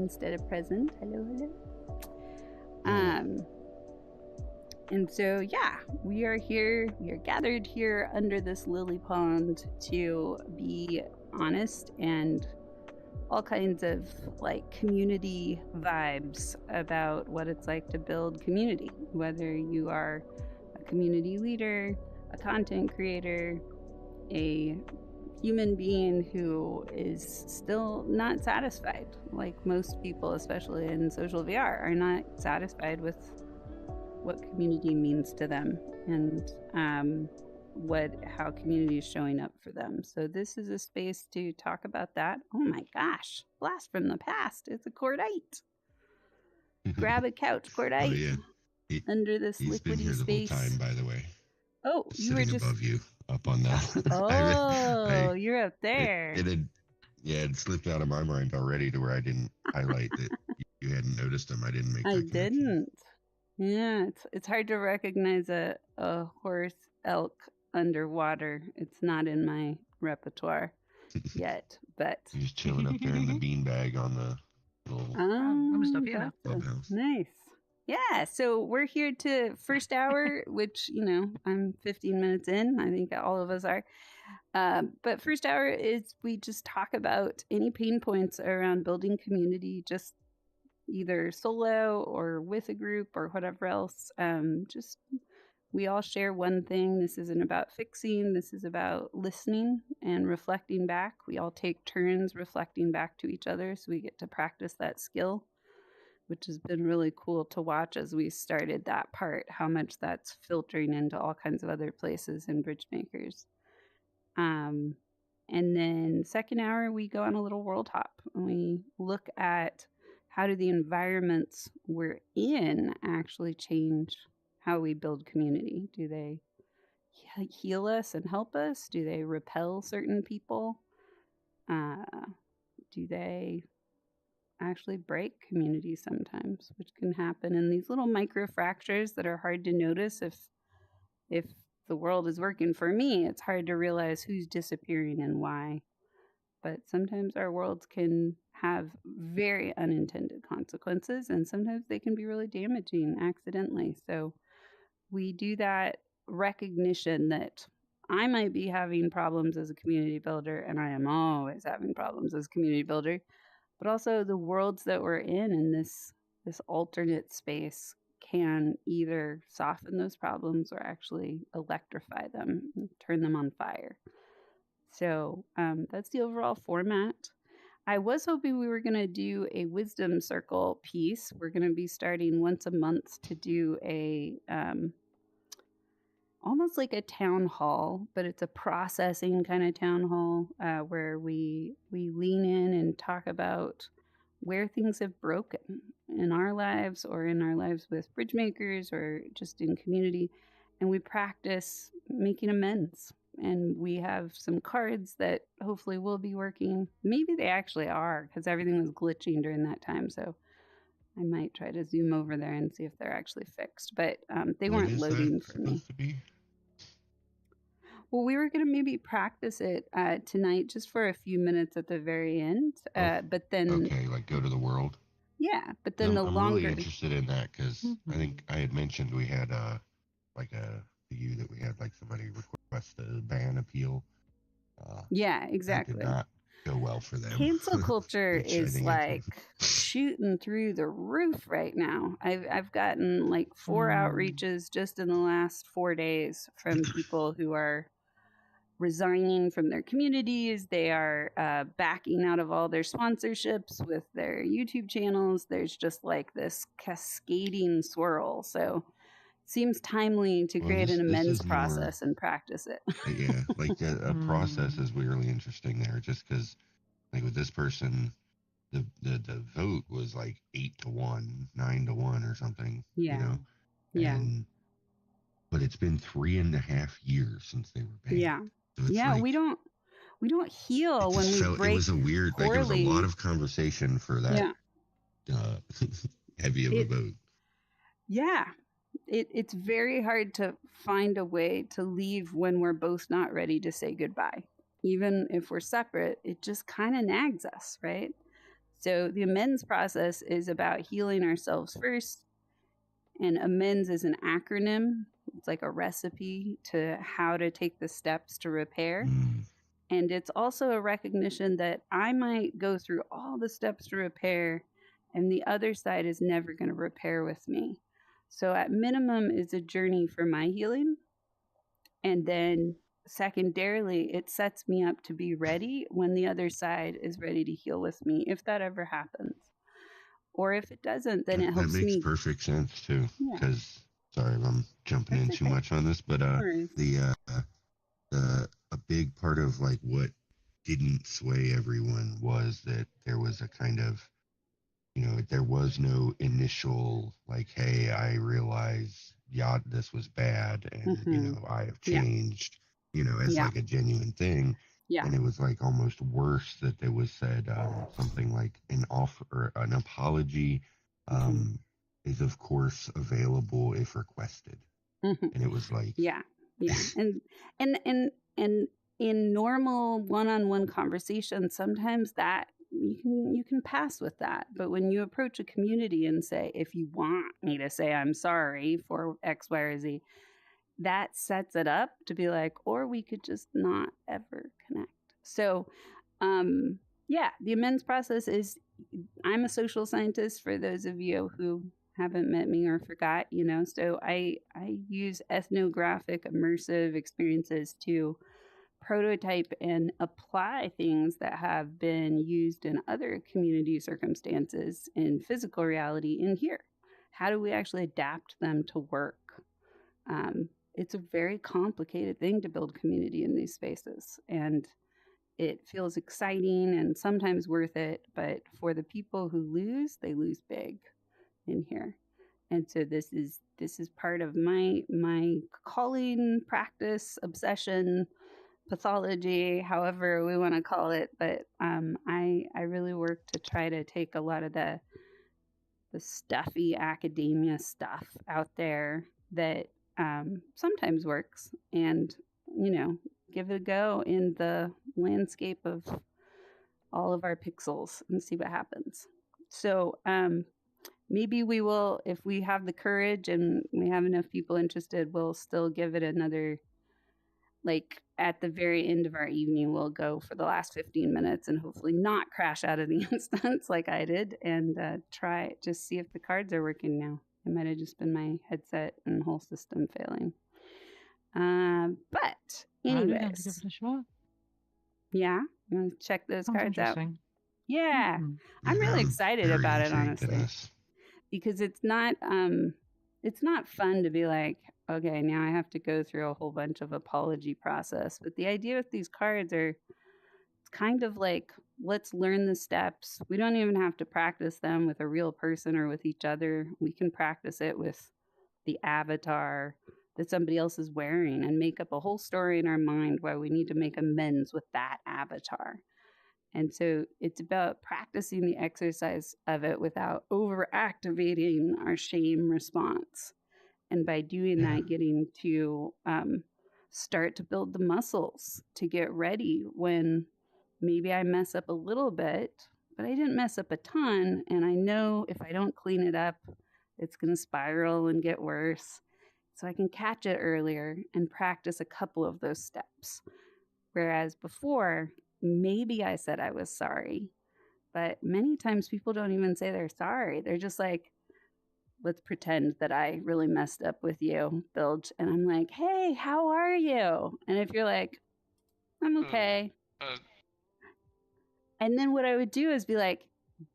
instead of present. Hello, hello. And so, yeah, we are here. We are gathered here under this lily pond to be honest and all kinds of like community vibes about what it's like to build community, whether you are a community leader, a content creator, a human being who is still not satisfied. Like most people, especially in social VR, are not satisfied with what community means to them and how community is showing up for them. So this is a space to talk about that. Oh my gosh, blast from the past. It's a cordite. Grab a couch, cordite. Oh yeah. Under this He's been here liquidy the space. whole time, by the way. Oh, you were just above you, up on that. Oh, you're up there. It slipped out of my mind already to where I didn't highlight that you hadn't noticed him. I didn't make that connection. I didn't. Yeah, it's hard to recognize a horse, elk underwater. It's not in my repertoire yet, but he's chilling up there in the beanbag on the little clubhouse. Nice. Yeah, so we're here to first hour, which, I'm 15 minutes in. I think all of us are. But first hour is we just talk about any pain points around building community, just either solo or with a group or whatever else. Just we all share one thing. This isn't about fixing. This is about listening and reflecting back. We all take turns reflecting back to each other, so we get to practice that skill, which has been really cool to watch as we started that part, how much that's filtering into all kinds of other places in Bridgemakers. And then second hour, we go on a little world hop and we look at how do the environments we're in actually change how we build community? Do they heal us and help us? Do they repel certain people? Do they actually break community sometimes, which can happen in these little micro fractures that are hard to notice if the world is working for me. It's hard to realize who's disappearing and why. But sometimes our worlds can have very unintended consequences, and sometimes they can be really damaging accidentally. So we do that recognition that I might be having problems as a community builder, and I am always having problems as a community builder, but also the worlds that we're in this alternate space can either soften those problems or actually electrify them and turn them on fire. So that's the overall format. I was hoping we were going to do a wisdom circle piece. We're going to be starting once a month to do a almost like a town hall, but it's a processing kind of town hall where we lean in and talk about where things have broken in our lives or in our lives with Bridgemakers or just in community. And we practice making amends. And we have some cards that hopefully will be working. Maybe they actually are, because everything was glitching during that time. So I might try to zoom over there and see if they're actually fixed. But they weren't loading for me. Well, we were going to maybe practice it tonight just for a few minutes at the very end. But then... Okay, like go to the world? Yeah, but then I'm really interested in that because I think I had mentioned we had that we had like somebody request a ban appeal. Yeah, exactly. That did not go well for them. Cancel culture is like shooting through the roof right now. I've gotten like 4 outreaches just in the last 4 days from people who are resigning from their communities. They are backing out of all their sponsorships with their YouTube channels. There's just like this cascading swirl. So seems timely to create an amends process and practice it. Yeah, like a process is really interesting there, just because like with this person, the vote was like 8-1, 9-1 or something. Yeah. But it's been 3.5 years since they were banned. Yeah. So it's like, we don't heal when we break. It was a weird, poorly. Like, it was a lot of conversation for that heavy of a vote. Yeah. It's very hard to find a way to leave when we're both not ready to say goodbye. Even if we're separate, it just kind of nags us, right? So the amends process is about healing ourselves first, and amends is an acronym. It's like a recipe to how to take the steps to repair. Mm. And it's also a recognition that I might go through all the steps to repair, and the other side is never going to repair with me. So, at minimum, it's a journey for my healing. And then, secondarily, it sets me up to be ready when the other side is ready to heal with me, if that ever happens. Or if it doesn't, then it That helps makes me. perfect sense too. Yeah, Because sorry, if I'm jumping that's in too okay. much on this, but No worries. the a big part of like what didn't sway everyone was that there was a kind of, there was no initial like, hey, I realize, yeah, this was bad, and Mm-hmm. I have Yeah, changed, as yeah, like a genuine thing. yeah. And it was like almost worse that there was said something like an offer or an apology Mm-hmm. um, is of course available if requested. Mm-hmm. And it was like, Yeah, yeah, and and and in normal one-on-one conversation, sometimes that you can pass with that. But when you approach a community and say, if you want me to say I'm sorry for X, Y, or Z, that sets it up to be like, or we could just not ever connect. So, um, yeah, the amends process is. I'm a social scientist. For those of you who haven't met me or forgot, so I use ethnographic immersive experiences to prototype and apply things that have been used in other community circumstances in physical reality in here. How do we actually adapt them to work? It's a very complicated thing to build community in these spaces, and it feels exciting and sometimes worth it. But for the people who lose, they lose big in here. And so this is part of my calling, practice, obsession, pathology, however we want to call it. But I really work to try to take a lot of the stuffy academia stuff out there that sometimes works, and give it a go in the landscape of all of our pixels and see what happens. So maybe we will, if we have the courage and we have enough people interested, we'll still give it another, like at the very end of our evening, we'll go for the last 15 minutes and hopefully not crash out of the instance like I did, and try just see if the cards are working now. It might have just been my headset and whole system failing. But I'd be down to give anyways, it a shot. yeah, you want to check those Sounds cards out? interesting. Yeah, Mhm. I'm yeah, really I'm excited very about it, intrigued in honestly, this. because it's not fun to be like, okay, now I have to go through a whole bunch of apology process. But the idea with these cards are, it's kind of like, let's learn the steps. We don't even have to practice them with a real person or with each other. We can practice it with the avatar that somebody else is wearing and make up a whole story in our mind why we need to make amends with that avatar. And so it's about practicing the exercise of it without over activating our shame response. And by doing Yeah. that, getting to start to build the muscles to get ready when maybe I mess up a little bit, but I didn't mess up a ton. And I know if I don't clean it up, it's going to spiral and get worse. So I can catch it earlier and practice a couple of those steps. Whereas before, maybe I said I was sorry, but many times people don't even say they're sorry. They're just like, let's pretend that I really messed up with you, Bilge. And I'm like, hey, how are you? And if you're like, I'm okay. Uh, And then what I would do is be like,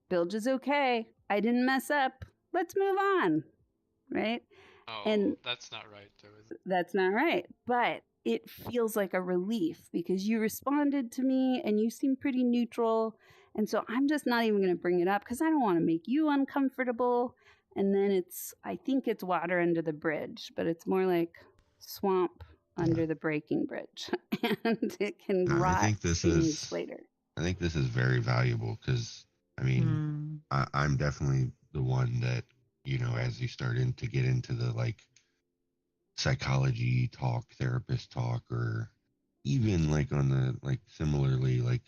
Bilge is okay. I didn't mess up. Let's move on. Right. oh, And that's not right, though, is it? that's not right. But it feels like a relief because you responded to me and you seem pretty neutral. And so I'm just not even going to bring it up because I don't want to make you uncomfortable. And then I think it's water under the bridge, but it's more like swamp Yeah. under the breaking bridge. And it can No, rot things later. I think this is very valuable because, I mean, Mm. I'm definitely the one that, as you start to get into the like psychology talk, therapist talk, or even like on the like similarly like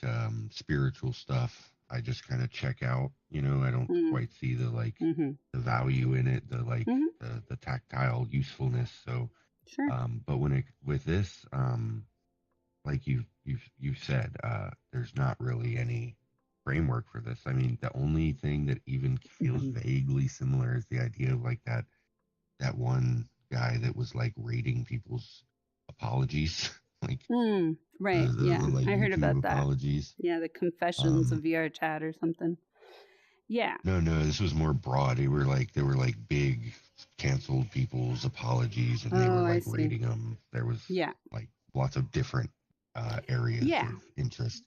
spiritual stuff, I just kind of check out. I don't Mm. quite see the Mm-hmm. the value in it, Mm-hmm. the tactile usefulness. So, Sure. but with this, like you said, there's not really any framework for this. I mean, the only thing that even feels Mm-hmm. vaguely similar is the idea of like that one guy that was like rating people's apologies, like Mm. Right. the Yeah. like I heard YouTube about that. apologies. Yeah. The confessions of Um, VR chat or something. Yeah. no, this was more broad. They were like big canceled people's apologies, and they were Oh, I like see. rating them. There was Yeah. like lots of different areas Yeah. of interest.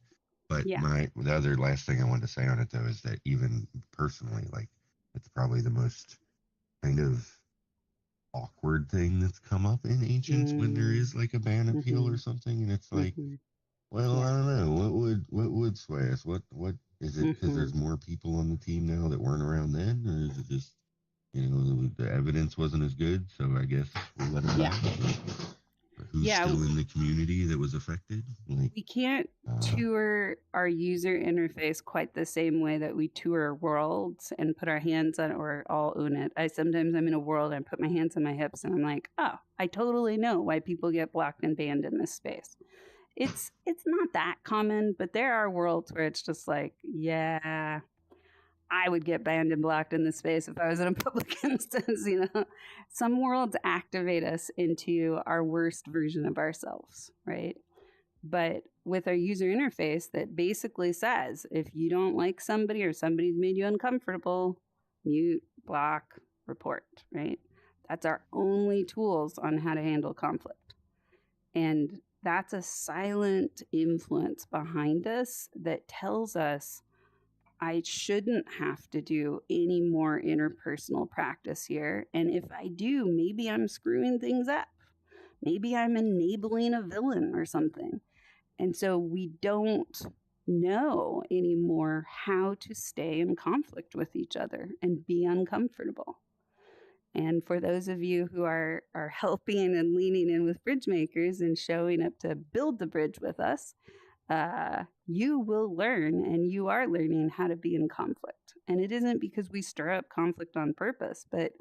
But Yeah. the other last thing I wanted to say on it though is that even personally, like it's probably the most kind of awkward thing that's come up in ancients when there Mm. is like a ban appeal Mm-hmm. or something, and it's like, Mm-hmm. well, Yeah. I don't know. What would sway us? What is it? Because Mm-hmm. there's more people on the team now that weren't around then, or is it just the evidence wasn't as good? So I guess we'll let them Yeah. die. Or who's Yeah. still in the community that was affected? Like, We can't uh, tour our user interface quite the same way that we tour worlds and put our hands on or all own it. Sometimes I'm in a world and I put my hands on my hips and I'm like, oh, I totally know why people get blocked and banned in this space. It's not that common, but there are worlds where it's just like, yeah, I would get banned and blocked in this space if I was in a public instance, Some worlds activate us into our worst version of ourselves, right? But with our user interface that basically says if you don't like somebody or somebody's made you uncomfortable, mute, block, report, right? That's our only tools on how to handle conflict. And that's a silent influence behind us that tells us I shouldn't have to do any more interpersonal practice here. And if I do, maybe I'm screwing things up. Maybe I'm enabling a villain or something. And so we don't know anymore how to stay in conflict with each other and be uncomfortable. And for those of you who are helping and leaning in with bridge makers and showing up to build the bridge with us, you will learn and you are learning how to be in conflict. And it isn't because we stir up conflict on purpose, but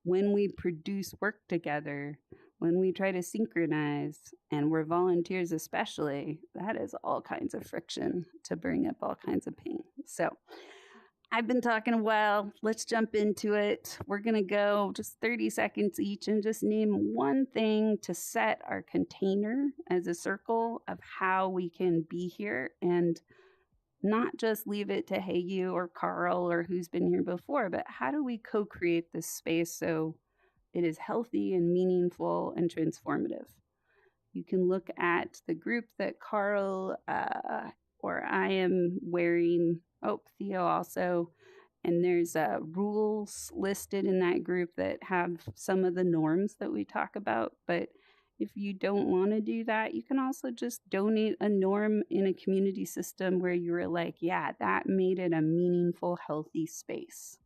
when we produce work together, when we try to synchronize, and we're volunteers especially, that is all kinds of friction to bring up all kinds of pain. So I've been talking a while. Let's jump into it. We're going to go just 30 seconds each and just name one thing to set our container as a circle of how we can be here and not just leave it to Hey You or Carl or who's been here before, but how do we co create this space so it is healthy and meaningful and transformative? You can look at the group that Carl or I am wearing. Oh, Theo also. And there's rules listed in that group that have some of the norms that we talk about. But if you don't want to do that, you can also just donate a norm in a community system where you were like, yeah, that made it a meaningful, healthy space.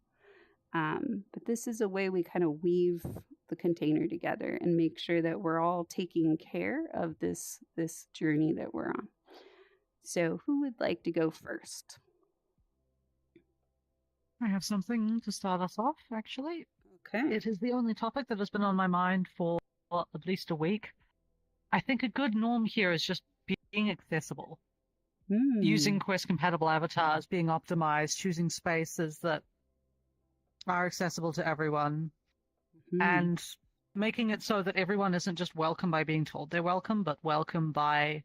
But this is a way we kind of weave the container together and make sure that we're all taking care of this journey that we're on. So, who would like to go first? I have something to start us off, actually. Okay. It is the only topic that has been on my mind for at least a week. I think a good norm here is just being accessible. Using Quest-compatible avatars, being optimized, choosing spaces that are accessible to everyone, and making it so that everyone isn't just welcome by being told they're welcome, but welcome by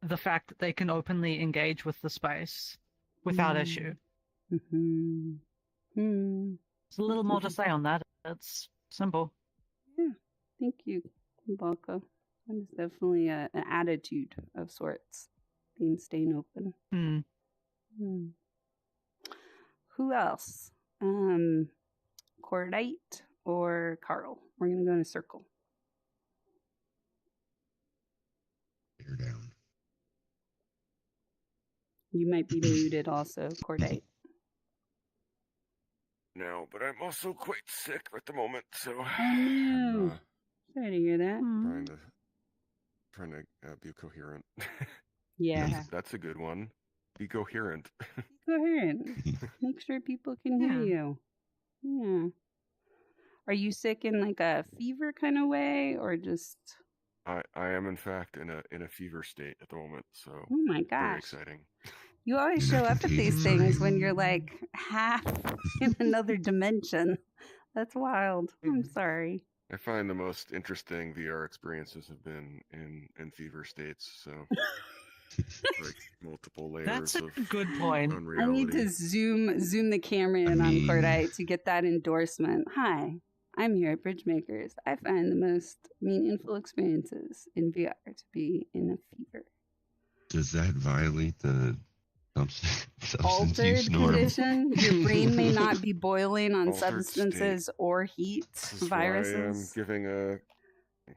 the fact that they can openly engage with the space without issue. There's There's a little more to say on that. It's simple. Yeah, thank you, Balka. That is definitely an attitude of sorts, staying open. Who else? Cordite or Carl? We're going to go in a circle. Bear down. You might be muted also, Cordite. No, but I'm also quite sick at the moment, so Oh no! Sorry to hear that. trying to be coherent. Yeah, That's a good one. be coherent. Coherent. Make sure people can hear you. Yeah. Are you sick in like a fever kind of way, or just? I am in fact in a fever state at the moment, so Oh my gosh! very exciting. You always show up at these things when you're like half in another dimension. That's wild. I'm sorry. I find the most interesting VR experiences have been in fever states, so like multiple layers That's a of good point. I need to zoom the camera in on Cordite to get that endorsement. Hi, I'm here at Bridgemakers. I find the most meaningful experiences in VR to be in a fever. Does that violate the substance altered use norm? condition? Your brain may not be boiling on Altered substances state. or heat, This is viruses. why I'm giving a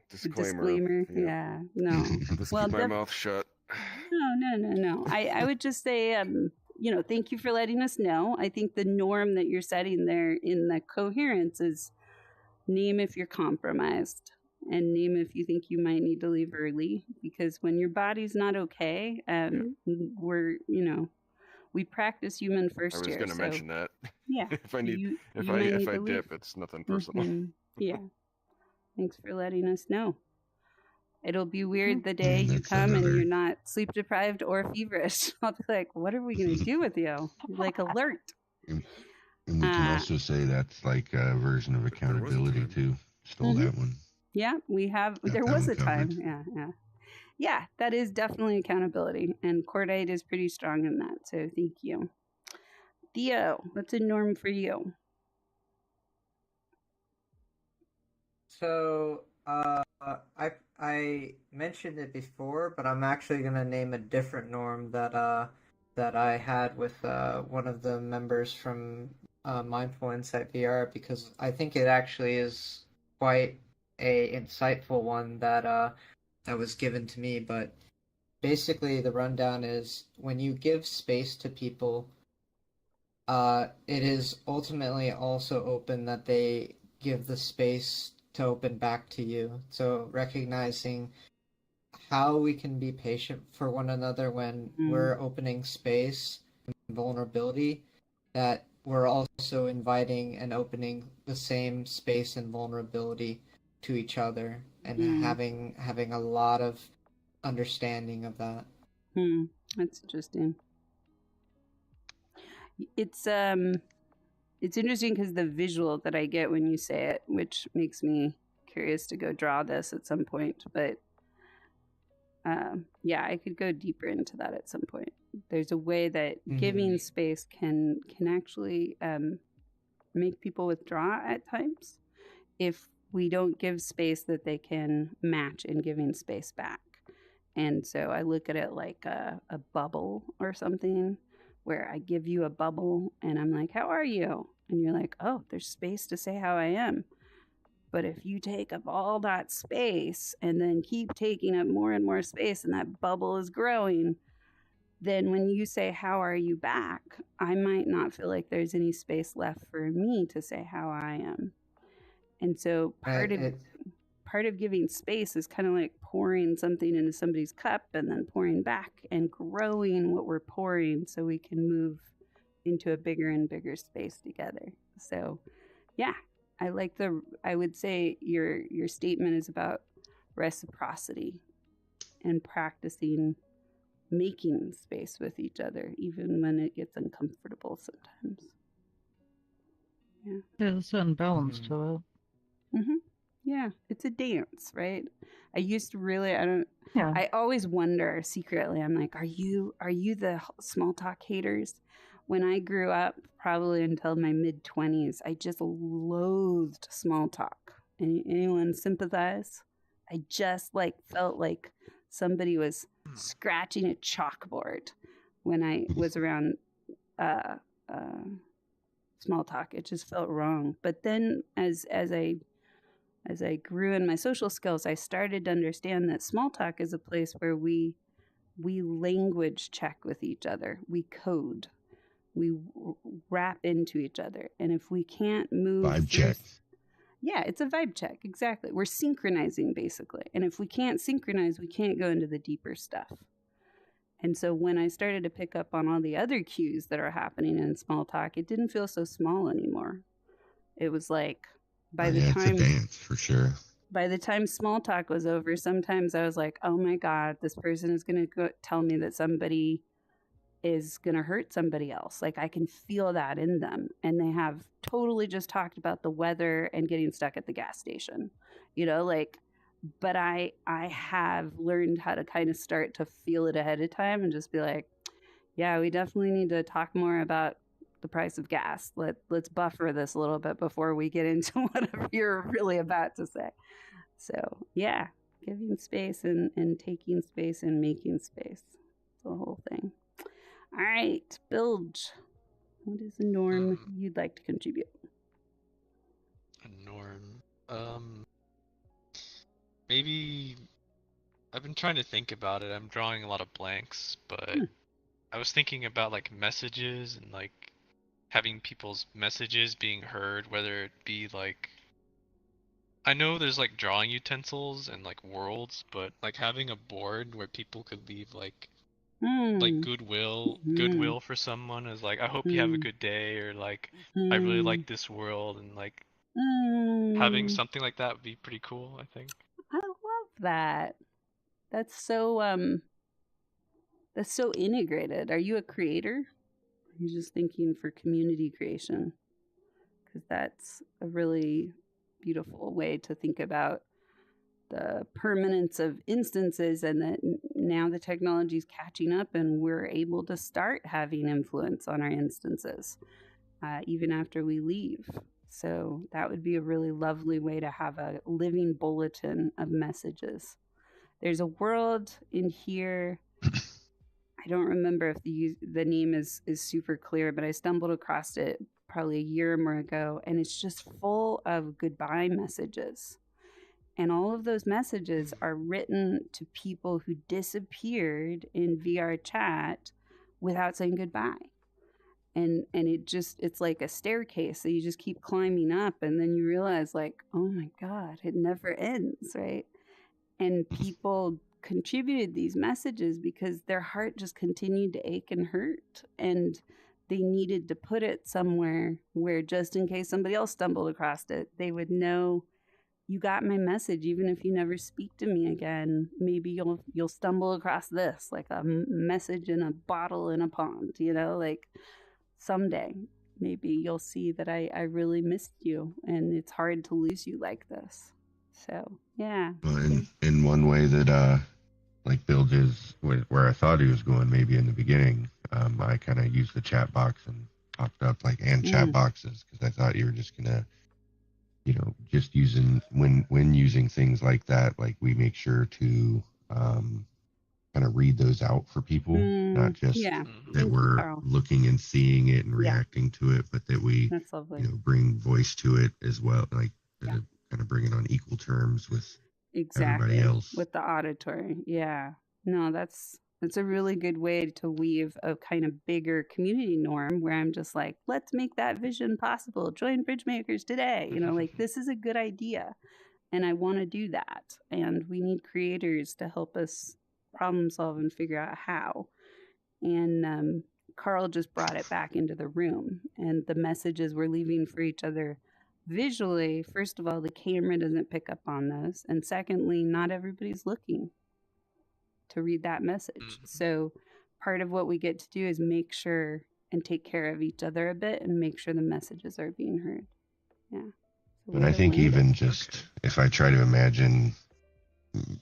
disclaimer. Disclaimer. Yeah, no. Just keep my mouth shut. No. I would just say, thank you for letting us know. I think the norm that you're setting there in the coherence is name if you're compromised and name if you think you might need to leave early, because when your body's not okay, we practice human first year. I was going to mention that. Yeah. if I dip, it's nothing personal. Mm-hmm. Yeah. Thanks for letting us know. It'll be weird the day you come and you're not sleep deprived or feverish. I'll be like, what are we going to do with you? Like, alert. And we can also say that's like a version of accountability too. Stole that one. Yeah, we have. There was a time. Yeah, that is definitely accountability. And Cordite is pretty strong in that. So thank you. Theo, what's a norm for you? So, I mentioned it before, but I'm actually gonna name a different norm that I had with one of the members from Mindful Insight VR, because I think it actually is quite a insightful one that was given to me. But basically, the rundown is when you give space to people, it is ultimately also open that they give the space to open back to you. So recognizing how we can be patient for one another when we're opening space and vulnerability, that we're also inviting and opening the same space and vulnerability to each other, and having a lot of understanding of that. That's interesting. It's interesting because the visual that I get when you say it, which makes me curious to go draw this at some point. But I could go deeper into that at some point. There's a way that giving space can actually make people withdraw at times if we don't give space that they can match in giving space back. And so I look at it like a bubble or something, where I give you a bubble and I'm like, how are you? And you're like, oh, there's space to say how I am. But if you take up all that space and then keep taking up more and more space and that bubble is growing, then when you say, how are you back, I might not feel like there's any space left for me to say how I am. And so part of giving space is kind of like pouring something into somebody's cup and then pouring back and growing what we're pouring so we can move into a bigger and bigger space together. So, yeah, I would say your statement is about reciprocity and practicing making space with each other, even when it gets uncomfortable sometimes. Yeah. There's a certain balance to it. Yeah, it's a dance, right? I used to I always wonder secretly, I'm like, are you the small talk haters? When I grew up, probably until my mid-20s, I just loathed small talk. Anyone sympathize? I just felt like somebody was scratching a chalkboard when I was around small talk. It just felt wrong. But then as I grew in my social skills, I started to understand that small talk is a place where we language check with each other. We code. We wrap into each other. And if we can't move... Vibe check. Yeah, it's a vibe check. Exactly. We're synchronizing, basically. And if we can't synchronize, we can't go into the deeper stuff. And so when I started to pick up on all the other cues that are happening in small talk, it didn't feel so small anymore. It was like it's a dance for sure. By the time small talk was over, sometimes I was like, oh my God, this person is going to tell me that somebody is going to hurt somebody else. Like I can feel that in them. And they have totally just talked about the weather and getting stuck at the gas station, but I have learned how to kind of start to feel it ahead of time and just be like, yeah, we definitely need to talk more about the price of gas. Let's buffer this a little bit before we get into whatever you're really about to say. So yeah, giving space and taking space and making space. The whole thing. All right, Bilge, what is a norm you'd like to contribute? A norm. Maybe I've been trying to think about it. I'm drawing a lot of blanks, but I was thinking about like messages and like having people's messages being heard, whether it be like I know there's like drawing utensils and like worlds, but like having a board where people could leave like goodwill for someone is like I hope you have a good day, or like I really like this world, and like having something like that would be pretty cool, I think. I love that. That's so integrated. Are you a creator? Are you just thinking for community creation? Because that's a really beautiful way to think about the permanence of instances, and that now the technology is catching up and we're able to start having influence on our instances even after we leave. So that would be a really lovely way to have a living bulletin of messages. There's a world in here. I don't remember if the name is super clear, but I stumbled across it probably a year or more ago, and it's just full of goodbye messages. And all of those messages are written to people who disappeared in VR chat without saying goodbye. And it's like a staircase. So you just keep climbing up, and then you realize like, oh my God, it never ends, right? And people contributed these messages because their heart just continued to ache and hurt. And they needed to put it somewhere where just in case somebody else stumbled across it, they would know you got my message. Even if you never speak to me again, maybe you'll stumble across this, like a message in a bottle in a pond, like someday maybe you'll see that I really missed you, and it's hard to lose you like this. So yeah. Well, in one way that like Bill is where I thought he was going maybe in the beginning, I kind of used the chat box and popped up like chat boxes, because I thought you were just gonna just using when using things like that, like we make sure to kind of read those out for people, not just that we're looking and seeing it and reacting to it, but that we bring voice to it as well, like kind of bring it on equal terms with everybody else, with the auditory. No, that's a really good way to weave a kind of bigger community norm where I'm just like, let's make that vision possible. Join Bridge Makers today. Like this is a good idea, and I want to do that. And we need creators to help us problem solve and figure out how. And Carl just brought it back into the room, and the messages we're leaving for each other visually. First of all, the camera doesn't pick up on those, and secondly, not everybody's looking to read that message. So part of what we get to do is make sure and take care of each other a bit and make sure the messages are being heard. But I think even just if I try to imagine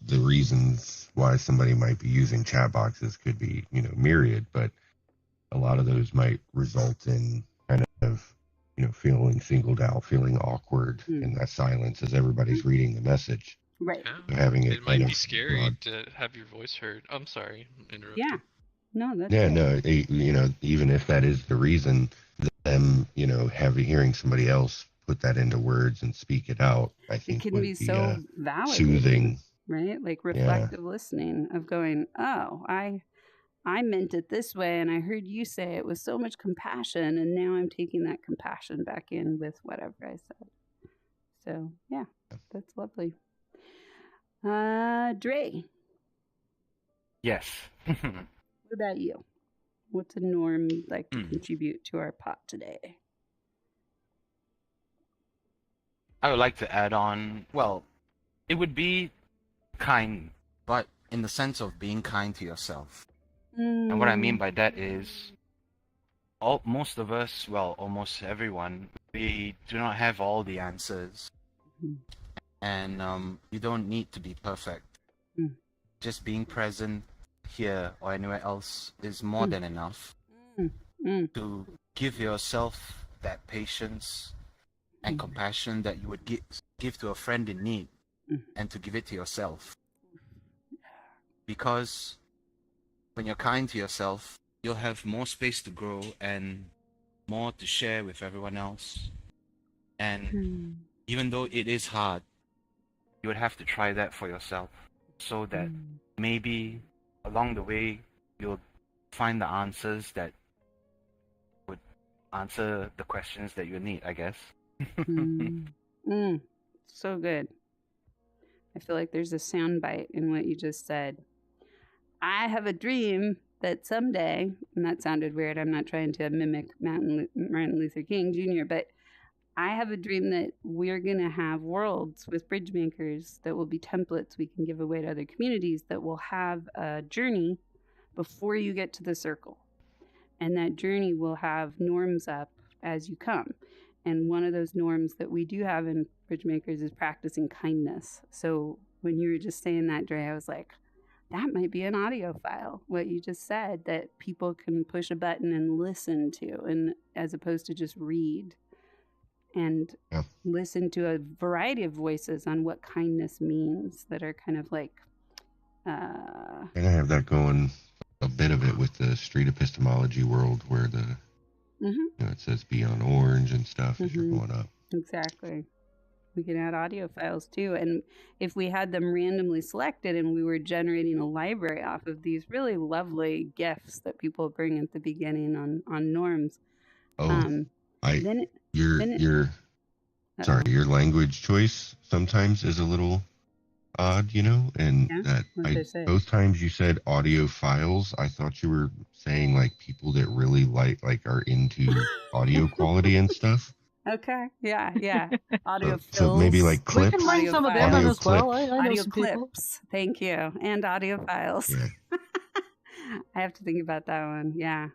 the reasons why somebody might be using chat boxes could be myriad, but a lot of those might result in kind of feeling singled out, feeling awkward in that silence as everybody's reading the message. Right. So having it might be scary to have your voice heard. I'm sorry, interrupted. Yeah. No, that's no. Even if that is the reason, them hearing somebody else put that into words and speak it out, I think it can would be so soothing, right? Like reflective listening of going, oh, I meant it this way, and I heard you say it with so much compassion, and now I'm taking that compassion back in with whatever I said. So yeah, that's lovely. Dre. Yes. What about you? What's a norm you'd like to contribute to our pot today? I would like to add on, well, it would be kind, but in the sense of being kind to yourself. And what I mean by that is, most of us, well, almost everyone, we do not have all the answers. And you don't need to be perfect. Just being present here or anywhere else is more than enough to give yourself that patience and compassion that you would give to a friend in need, and to give it to yourself. Because when you're kind to yourself, you'll have more space to grow and more to share with everyone else. And even though it is hard, you would have to try that for yourself, so that maybe along the way you'll find the answers that would answer the questions that you need, I guess. So good. I feel like there's a soundbite in what you just said. I have a dream that someday, and that sounded weird, I'm not trying to mimic Martin Luther King Jr., but I have a dream that we're going to have worlds with bridge makers that will be templates we can give away to other communities that will have a journey before you get to the circle. And that journey will have norms up as you come. And one of those norms that we do have in bridge makers is practicing kindness. So when you were just saying that, Dre, I was like, that might be an audio file, what you just said, that people can push a button and listen to, and as opposed to just read. And listen to a variety of voices on what kindness means that are kind of like... And I have that going, a bit of it with the street epistemology world, where the you know, it says be on orange and stuff as you're going up. Exactly. We can add audio files too. And if we had them randomly selected and we were generating a library off of these really lovely GIFs that people bring at the beginning on norms. Your language choice sometimes is a little odd, you know, and both times you said audio files, I thought you were saying like people that really like are into audio quality and stuff. Okay. Yeah. Audio fills. So maybe like clips. We can bring some of them in as well. I know audio some clips. People. Thank you. And audio files. Yeah. I have to think about that one. Yeah.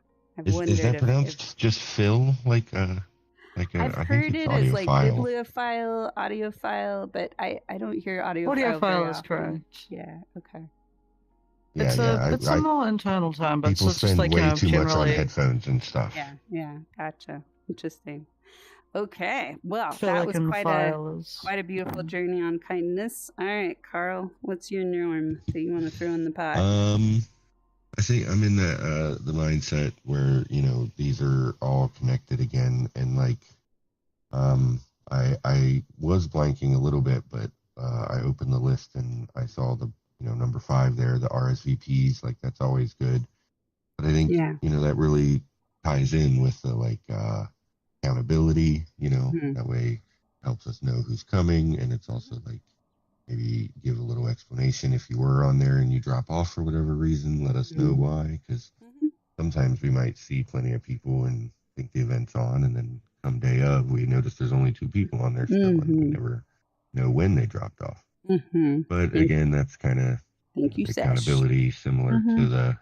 Is that pronounced just Phil? I've heard it as like bibliophile, audiophile, but I don't hear audiophile is correct. Yeah. Okay. It's a more internal term, but people it's just spend like way too generally... much on headphones and stuff. Yeah. Gotcha. Interesting. Okay. Well, that was quite a beautiful journey on kindness. All right, Carl, what's your norm that you want to throw in the pot? I think I'm in the mindset where, you know, these are all connected again, and like I was blanking a little bit, but I opened the list and I saw the, you know, number 5 there, the RSVPs. Like, that's always good, but I think you know, that really ties in with the like accountability, you know, that way helps us know who's coming, and it's also like maybe give a little explanation if you were on there and you drop off for whatever reason, let us know why, because sometimes we might see plenty of people and think the event's on, and then come day of we notice there's only 2 people on there still, and we never know when they dropped off. But again, that's kind of accountability, similar to the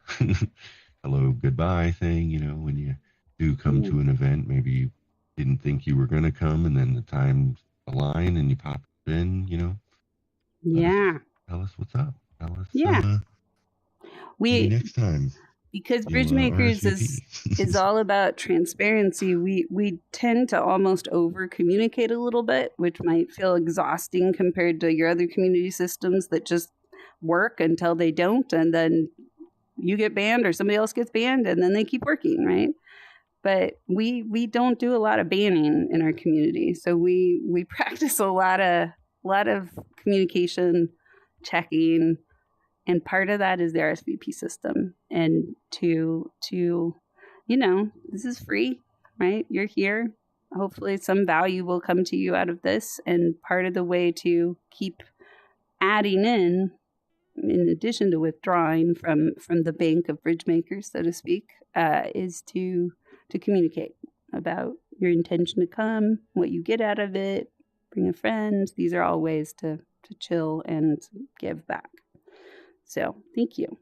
hello goodbye thing, you know, when you do come to an event, maybe you didn't think you were going to come, and then the times align and you pop in, you know. Tell us what's up. Tell us maybe next time. Because Bridgemakers is all about transparency. We tend to almost over communicate a little bit, which might feel exhausting compared to your other community systems that just work until they don't, and then you get banned or somebody else gets banned, and then they keep working, right? But we don't do a lot of banning in our community, so we practice a lot of communication, checking, and part of that is the RSVP system. And to you know, this is free, right? You're here. Hopefully some value will come to you out of this, and part of the way to keep adding in in addition to withdrawing from the bank of bridge makers, so to speak, is to communicate about your intention to come, what you get out of it, bring a friend. These are all ways to chill and give back. So thank you.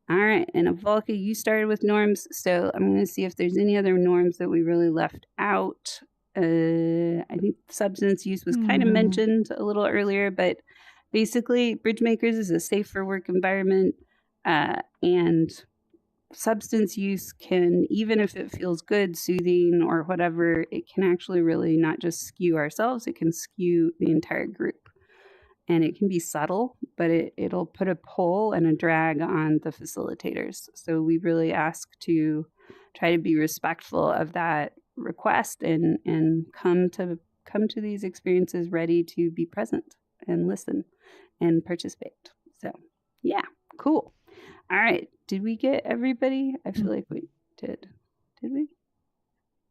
All right, and Avalka, you started with norms, so I'm going to see if there's any other norms that we really left out. I think substance use was kind of mentioned a little earlier, but basically, Bridgemakers is a safe for work environment, and substance use can, even if it feels good, soothing, or whatever, it can actually really not just skew ourselves, it can skew the entire group. And it can be subtle, but it'll put a pull and a drag on the facilitators. So we really ask to try to be respectful of that request and come to these experiences ready to be present and listen and participate. So yeah, cool. All right. Did we get everybody? I feel like we did. Did we?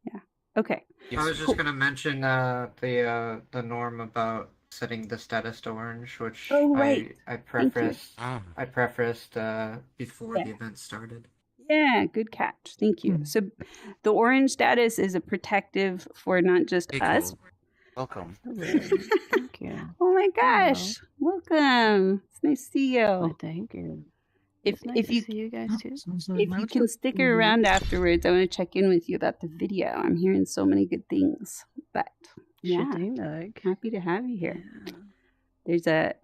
Yeah. Okay. I was just gonna mention the norm about setting the status to orange, which I prefaced before the event started. Yeah, good catch. Thank you. So the orange status is a protective for not just us. Welcome. Thank you. Oh my gosh. Hello. Welcome. It's nice to see you. Well, thank you. It's nice to see you guys too. If you can stick around afterwards, I want to check in with you about the video. I'm hearing so many good things. But yeah, happy to have you here. Yeah. There's a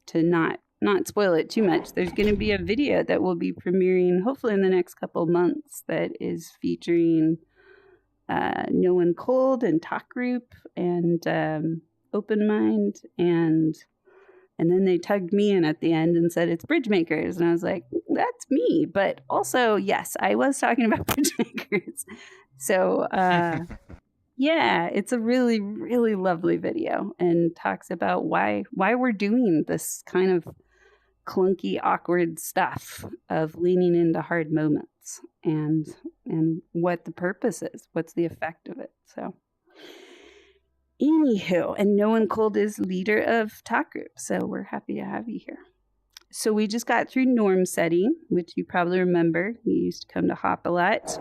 to not spoil it too much. There's going to be a video that will be premiering hopefully in the next couple months that is featuring No One Cold and Talk Group and Open Mind and then they tugged me in at the end and said it's Bridge Makers, and I was like, that's me. But also, yes, I was talking about Bridge Makers. So yeah, it's a really, really lovely video and talks about why we're doing this kind of clunky, awkward stuff of leaning into hard moments and what the purpose is, what's the effect of it. So anywho, and No One Cold is leader of Talk Group, so we're happy to have you here. So we just got through norm setting, which you probably remember. You used to come to Hop a lot.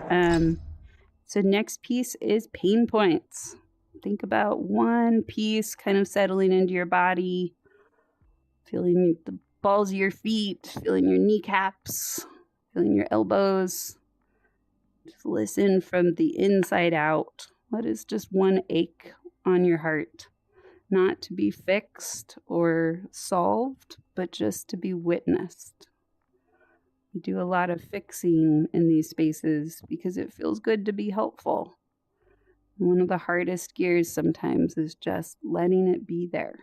So next piece is pain points. Think about one piece kind of settling into your body, feeling the balls of your feet, feeling your kneecaps, feeling your elbows. Just listen from the inside out. What is just one ache on your heart? Not to be fixed or solved, but just to be witnessed. We do a lot of fixing in these spaces because it feels good to be helpful. One of the hardest gears sometimes is just letting it be there.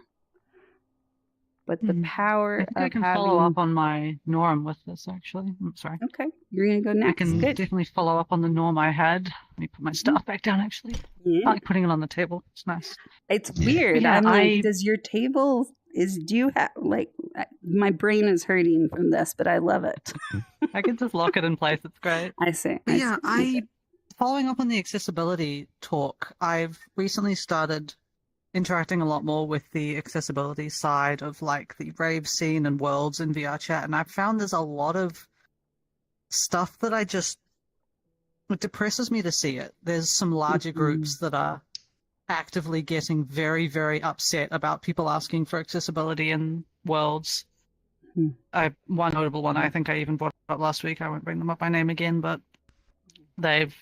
But the power I can follow up on my norm with this, actually. I'm sorry. Okay. You're going to go next. I can definitely follow up on the norm I had. Let me put my stuff back down, actually. Yeah. I like putting it on the table. It's nice. It's weird. Yeah, I'm like, does your table... do you have, like, my brain is hurting from this, but I love it. I can just lock it in place. It's great. I see. Following up on the accessibility talk, I've recently started interacting a lot more with the accessibility side of like the rave scene and worlds in VR chat, and I've found there's a lot of stuff that it depresses me to see it. There's some larger groups that are actively getting very, very upset about people asking for accessibility in worlds. One notable one, I think I even brought up last week, I won't bring them up by name again, but they've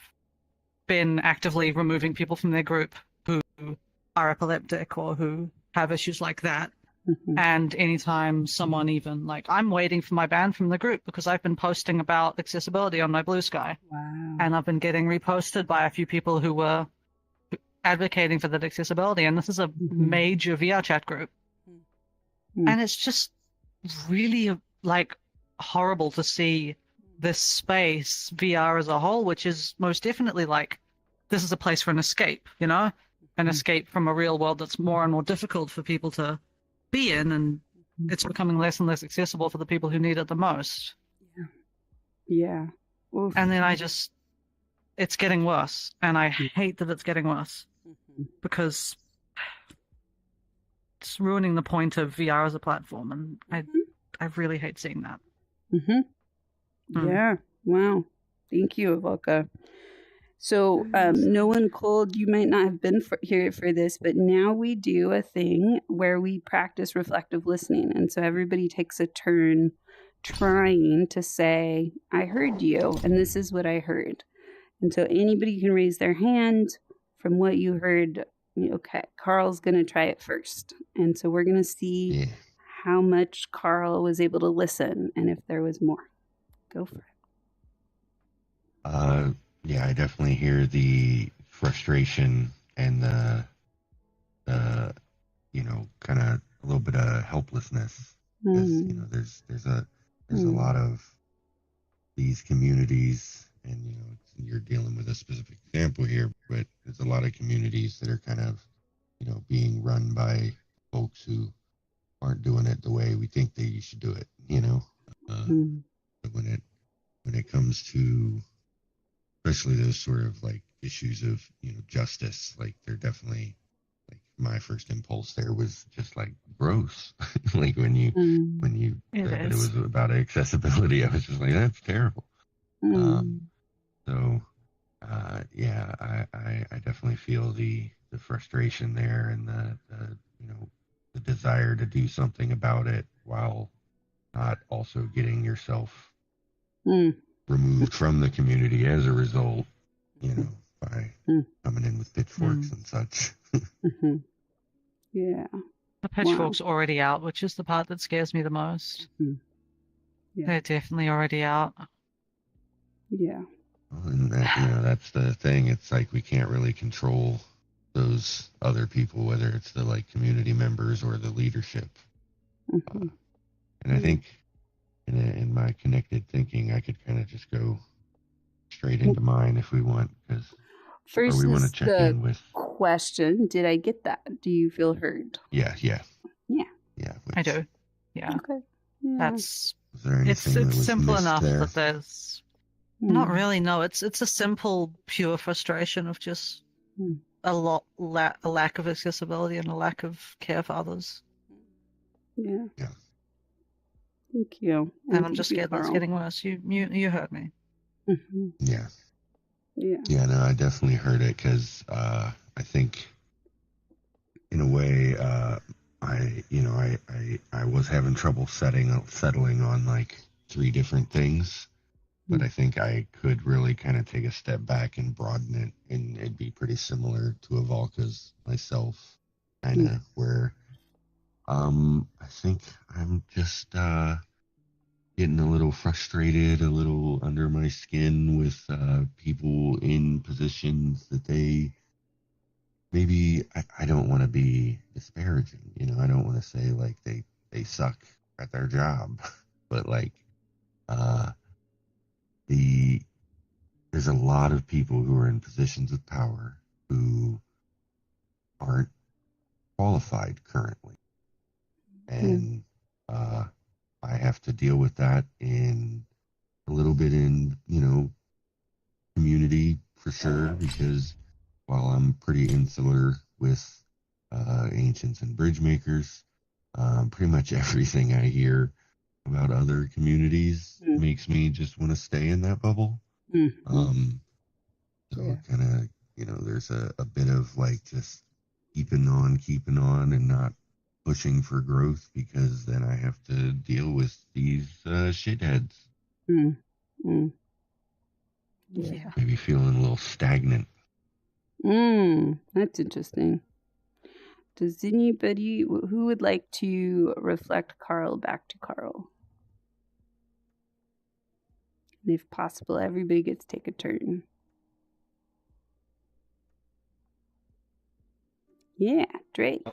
been actively removing people from their group who are epileptic or who have issues like that. And anytime someone even, like, I'm waiting for my ban from the group because I've been posting about accessibility on my Blue Sky. Wow. And I've been getting reposted by a few people who were advocating for that accessibility, and this is a major VR chat group. And it's just really, like, horrible to see this space, VR as a whole, which is most definitely like, this is a place for an escape, you know? An escape from a real world that's more and more difficult for people to be in, and it's becoming less and less accessible for the people who need it the most. Yeah. Oof. And then it's getting worse, and I hate that it's getting worse, because it's ruining the point of VR as a platform, and I I really hate seeing that. Yeah. Wow. Thank you, Evoka. So, Nolan Cold, you might not have been here for this, but now we do a thing where we practice reflective listening. And so everybody takes a turn trying to say, I heard you, and this is what I heard. And so anybody can raise their hand from what you heard. Okay, Carl's going to try it first. And so we're going to see how much Carl was able to listen and if there was more. Go for it. Yeah, I definitely hear the frustration and the kind of a little bit of helplessness, because there's a lot of these communities, and you're dealing with a specific example here, but there's a lot of communities that are kind of being run by folks who aren't doing it the way we think they should do it. But when it comes to especially those sort of like issues of justice, like they're definitely, like, my first impulse there was just like gross. Like when you said that it was about accessibility, I was just like, that's terrible. So yeah, I definitely feel the frustration there, and the desire to do something about it while not also getting yourself removed from the community as a result, by coming in with pitchforks and such. Yeah. The pitchfork's already out, which is the part that scares me the most. Yeah. They're definitely already out. Yeah. And that's the thing. It's like we can't really control those other people, whether it's the like community members or the leadership. And I think in my connected thinking, I could kind of just go straight into mine if we want, because first we want to is check the in with question. Did I get that? Do you feel heard? Yeah. I do. Yeah. Okay. Yeah. That's Was there anything that it's was simple missed enough there? that there's not really. No, it's a simple, pure frustration of just a lack of accessibility and a lack of care for others. Yeah. Thank you. And I'm just scared that's getting worse. You heard me. Yeah. Yeah. No, I definitely heard it, because I think in a way I was having trouble settling on like 3 different things, but I think I could really kind of take a step back and broaden it, and it'd be pretty similar to Avalka's myself, kind of where I think I'm just getting a little frustrated, a little under my skin with people in positions that they maybe, I don't want to be disparaging, I don't want to say like they suck at their job, but like there's a lot of people who are in positions of power who aren't qualified currently, and I have to deal with that in a little bit in community for sure, because while I'm pretty insular with ancients and bridge makers, pretty much everything I hear about other communities makes me just want to stay in that bubble. So kind of, there's a bit of like just keeping on and not pushing for growth, because then I have to deal with these shitheads. Yeah. Maybe feeling a little stagnant. That's interesting. Does anybody who would like to reflect Carl back to Carl? And if possible, everybody gets to take a turn. Yeah, Drake.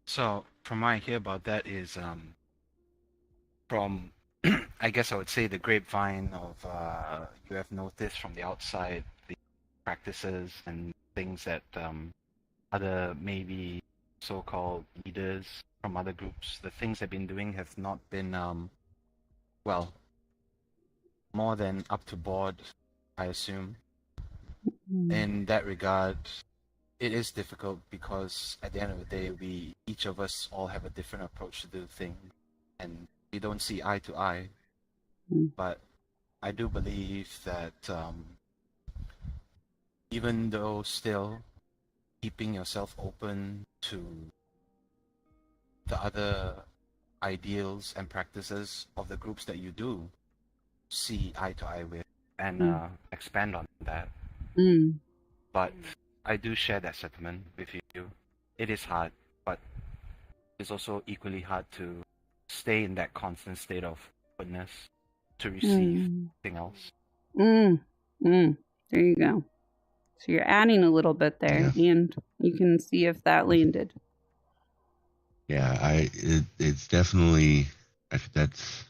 So from what I hear about that is from I guess I would say the grapevine of you have noticed from the outside the practices and things that other maybe so-called leaders from other groups, the things they've been doing have not been well, more than up to board, I assume. In that regard, it is difficult because at the end of the day, each of us all have a different approach to do things, and we don't see eye to eye. But I do believe that even though still keeping yourself open to the other ideals and practices of the groups that you do see eye to eye with and expand on that. But I do share that sentiment with you. It is hard, but it's also equally hard to stay in that constant state of openness to receive something else. There you go. So you're adding a little bit there, and you can see if that landed. Yeah, it's definitely, that's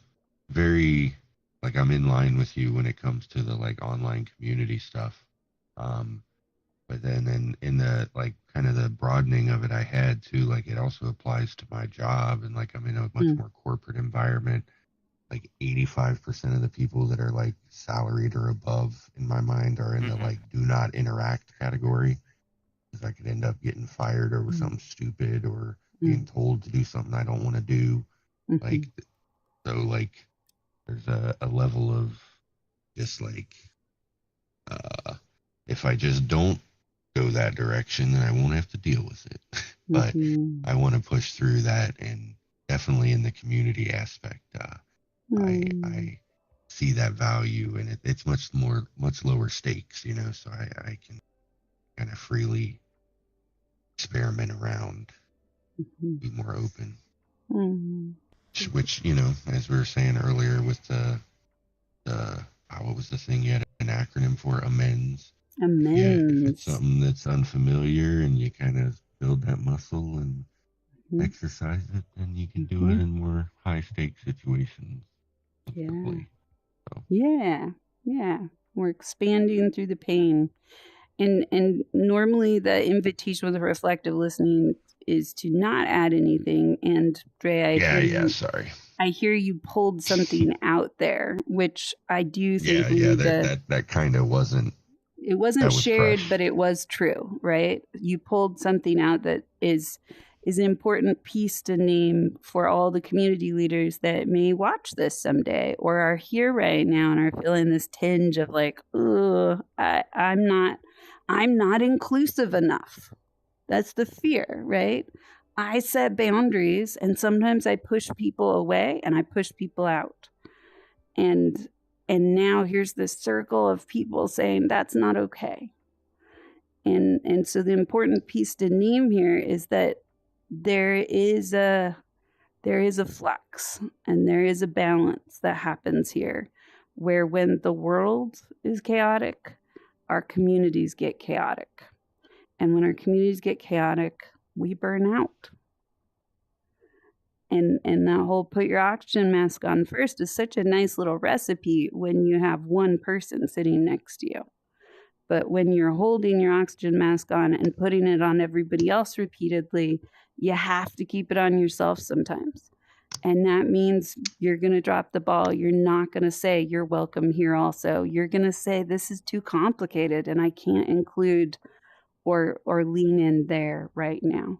very, like, I'm in line with you when it comes to the like online community stuff. But then in the like kind of the broadening of it I had too, like it also applies to my job, and like I'm in a much more corporate environment. Like 85% of the people that are like salaried or above in my mind are in the like do not interact category, because I could end up getting fired over something stupid or being told to do something I don't want to do. Like, so like there's a level of just like, if I just don't go that direction, then I won't have to deal with it. But I want to push through that, and definitely in the community aspect, I see that value, and it's much lower stakes, you know, so I can kind of freely experiment around, be more open. Which, you know, as we were saying earlier with the what was the thing you had an acronym for? Amends. If it's something that's unfamiliar and you kind of build that muscle and exercise it, then you can do it in more high stakes situations. Yeah. We're expanding through the pain. And normally the invitation with reflective listening is to not add anything. And Dre, I hear you pulled something out there, which I do think that kind of wasn't. It wasn't shared, but it was true, right? You pulled something out that is an important piece to name for all the community leaders that may watch this someday or are here right now and are feeling this tinge of like, I'm not inclusive enough. That's the fear, right? I set boundaries, and sometimes I push people away and I push people out. And now here's this circle of people saying that's not okay. And so the important piece to name here is that there is a flux and there is a balance that happens here, where when the world is chaotic, our communities get chaotic. And when our communities get chaotic, we burn out. And that whole put your oxygen mask on first is such a nice little recipe when you have one person sitting next to you. But when you're holding your oxygen mask on and putting it on everybody else repeatedly, you have to keep it on yourself sometimes. And that means you're going to drop the ball. You're not going to say, you're welcome here also. You're going to say, this is too complicated and I can't include or lean in there right now.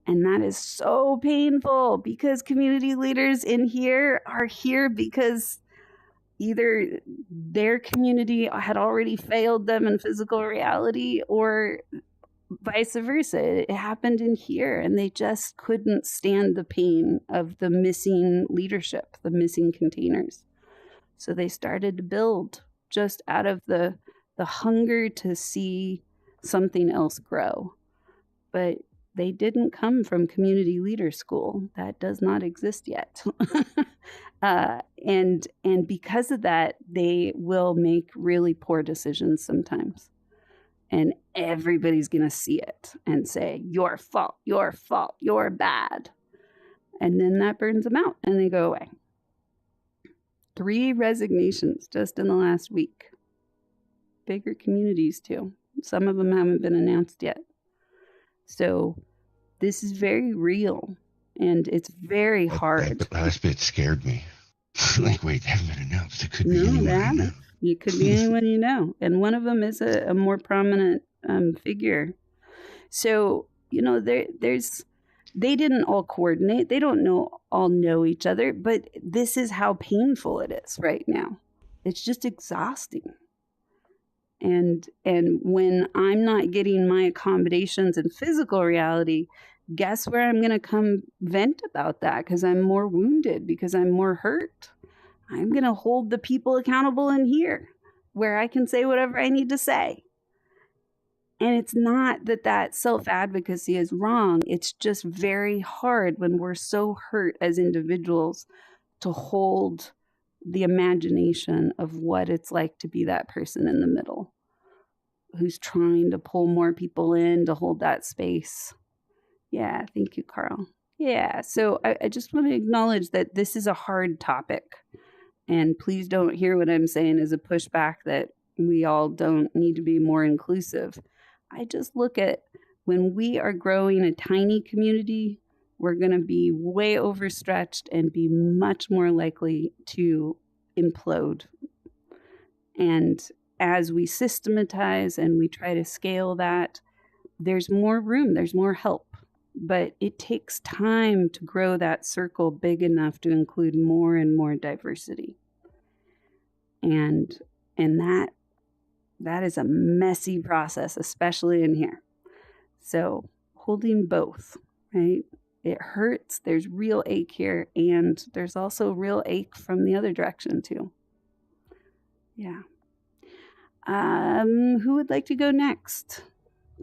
And that is so painful, because community leaders in here are here because either their community had already failed them in physical reality or vice versa. It happened in here and they just couldn't stand the pain of the missing leadership, the missing containers. So they started to build just out of the hunger to see something else grow. But they didn't come from community leader school. That does not exist yet. And because of that, they will make really poor decisions sometimes. And everybody's going to see it and say, your fault, you're bad. And then that burns them out and they go away. 3 resignations just in the last week. Bigger communities too. Some of them haven't been announced yet. So this is very real and it's very hard. That last bit scared me. Like, wait, they haven't been announced. It could be anyone I know. It could be anyone you know. And one of them is a more prominent figure So, they didn't all coordinate. They don't all know each other, but this is how painful it is right now. It's just exhausting. And when I'm not getting my accommodations in physical reality, guess where I'm going to come vent about that, because I'm more wounded, because I'm more hurt. I'm going to hold the people accountable in here, where I can say whatever I need to say. And it's not that self-advocacy is wrong. It's just very hard when we're so hurt as individuals to hold the imagination of what it's like to be that person in the middle who's trying to pull more people in to hold that space. Yeah, thank you, Carl. Yeah, so I just want to acknowledge that this is a hard topic. And please don't hear what I'm saying as a pushback that we all don't need to be more inclusive. I just look at when we are growing a tiny community, we're going to be way overstretched and be much more likely to implode. And as we systematize and we try to scale that, there's more room, there's more help. But it takes time to grow that circle big enough to include more and more diversity. And that is a messy process, especially in here. So holding both, right? It hurts. There's real ache here, and there's also real ache from the other direction too. Yeah. Who would like to go next?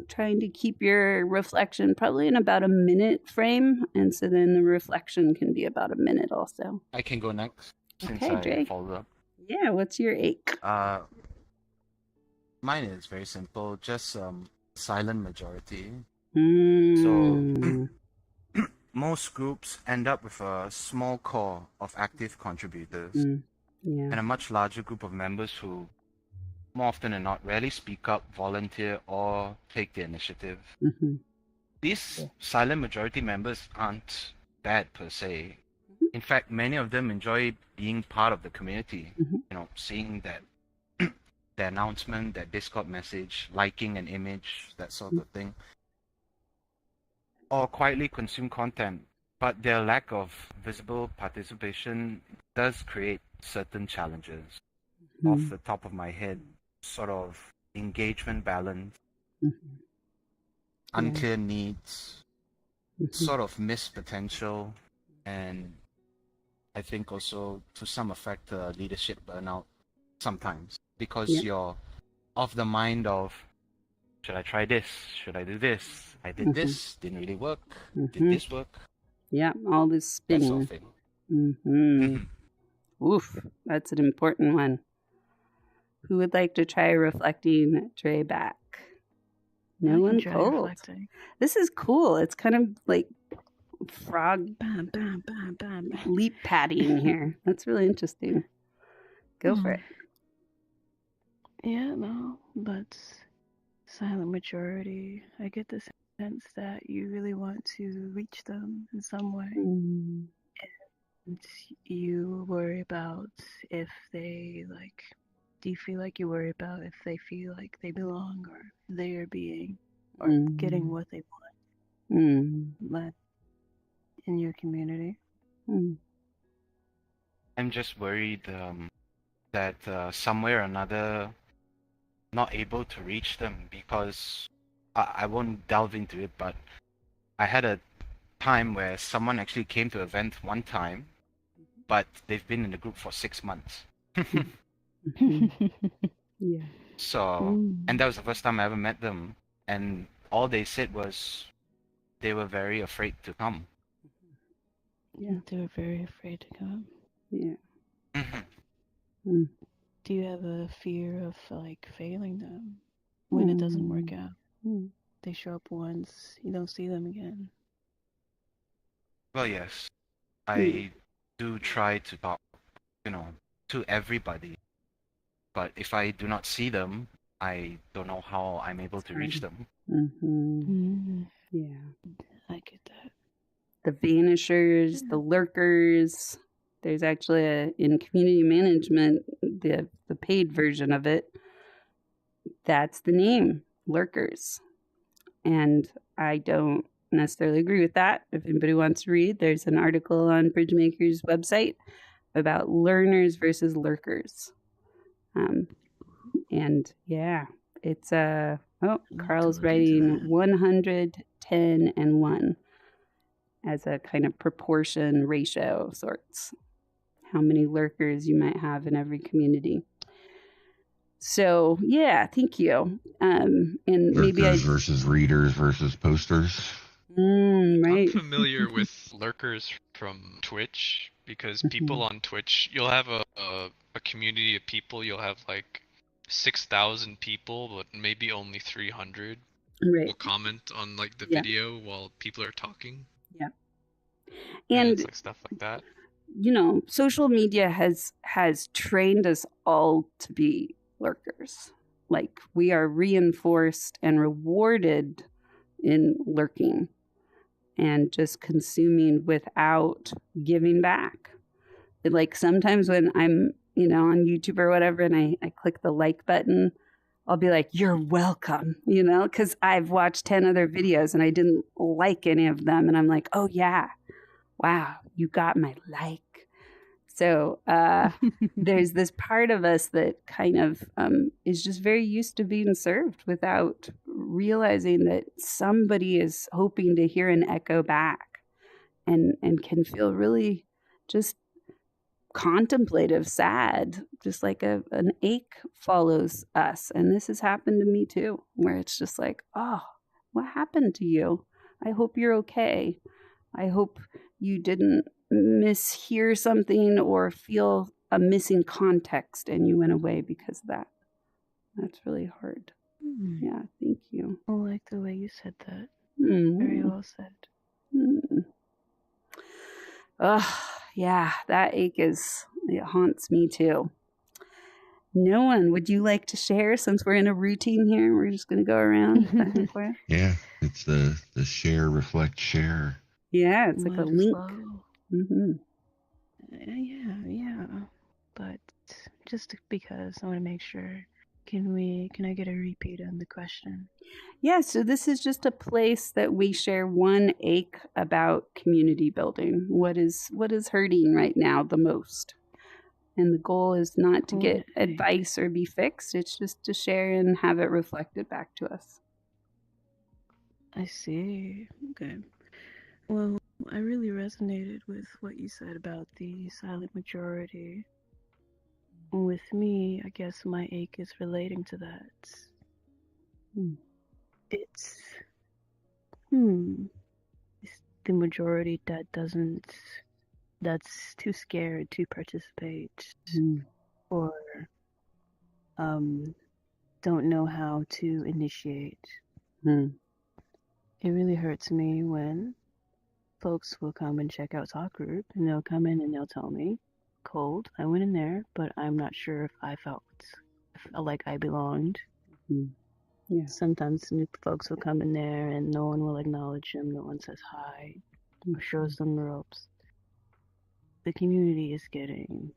Trying to keep your reflection probably in about a minute frame, and so then the reflection can be about a minute also. I can go next since Okay, Dre. I followed up. Yeah, what's your ache? Mine is very simple, just silent majority. Mm. So most groups end up with a small core of active contributors Yeah. and a much larger group of members who, more often than not, rarely speak up, volunteer, or take the initiative. Mm-hmm. These silent majority members aren't bad per se. In fact, many of them enjoy being part of the community. Seeing that the announcement, that Discord message, liking an image, that sort of thing, or quietly consume content. But their lack of visible participation does create certain challenges. Off the top of my head, sort of engagement balance, unclear needs, sort of missed potential, and I think also to some effect leadership burnout sometimes, because you're of the mind of, should I try this? Should I do this? I did this, didn't really work. Did this work? Yeah, all this spinning. That sort of thing. Oof, that's an important one. Who would like to try reflecting Dre back? No one pulled. This is cool. It's kind of like frog leap padding here. That's really interesting. Go for it. Yeah, no, but silent majority, I get the sense that you really want to reach them in some way. And you worry about if they do you feel like you worry about if they feel like they belong or they are being or getting what they want in your community? I'm just worried that somewhere or another not able to reach them, because I won't delve into it, but I had a time where someone actually came to an event one time, but they've been in the group for 6 months. Yeah. So, and that was the first time I ever met them, and all they said was they were very afraid to come. Yeah, they were very afraid to come. Yeah. Do you have a fear of failing them when it doesn't work out? They show up once, you don't see them again. Well, yes, I do try to talk, to everybody, but if I do not see them, I don't know how I'm able to reach them. Yeah, I get that. The vanishers, the lurkers. There's actually in community management, the paid version of it. That's the name, lurkers. And I don't necessarily agree with that. If anybody wants to read, there's an article on Bridgemaker's website about learners versus lurkers. And yeah, it's Carl's writing 110 and 1 as a kind of proportion ratio of sorts. How many lurkers you might have in every community. So yeah, thank you. And lurkers versus readers versus posters. Right. I'm familiar with lurkers from Twitch because people on Twitch, you'll have a community of people. You'll have like 6,000 people, but maybe only 300 will comment on like the video while people are talking. Yeah. And it's like stuff like that. You know, social media has trained us all to be lurkers. Like we are reinforced and rewarded in lurking and just consuming without giving back. Like sometimes when I'm, on YouTube or whatever, and I click the like button, I'll be like, you're welcome, because I've watched 10 other videos and I didn't like any of them. And I'm like, oh yeah, wow, you got my like. So there's this part of us that kind of is just very used to being served without realizing that somebody is hoping to hear an echo back and can feel really just contemplative, sad, just like an ache follows us. And this has happened to me too, where it's just like, oh, what happened to you? I hope you're okay. I hope you didn't mishear something or feel a missing context and you went away because of that. That's really hard. Yeah, thank you. I like the way you said that. Very well said. Oh, yeah, that ache it haunts me too. No one, would you like to share since we're in a routine here? We're just going to go around back and forth. Yeah, it's the share, reflect, share. Yeah, it's like a link. Yeah. But just because I want to make sure, can I get a repeat on the question? Yeah, so this is just a place that we share one ache about community building. What is hurting right now the most? And the goal is not to get advice or be fixed. It's just to share and have it reflected back to us. I see. Okay. Well, I really resonated with what you said about the silent majority. With me, I guess my ache is relating to that. It's the majority that's too scared to participate or don't know how to initiate. It really hurts me when folks will come and check out Talk Group and they'll come in and they'll tell me, cold, I went in there, but I'm not sure if I felt like I belonged. Yeah. Sometimes new folks will come in there and no one will acknowledge them, no one says hi or shows them the ropes. The community is getting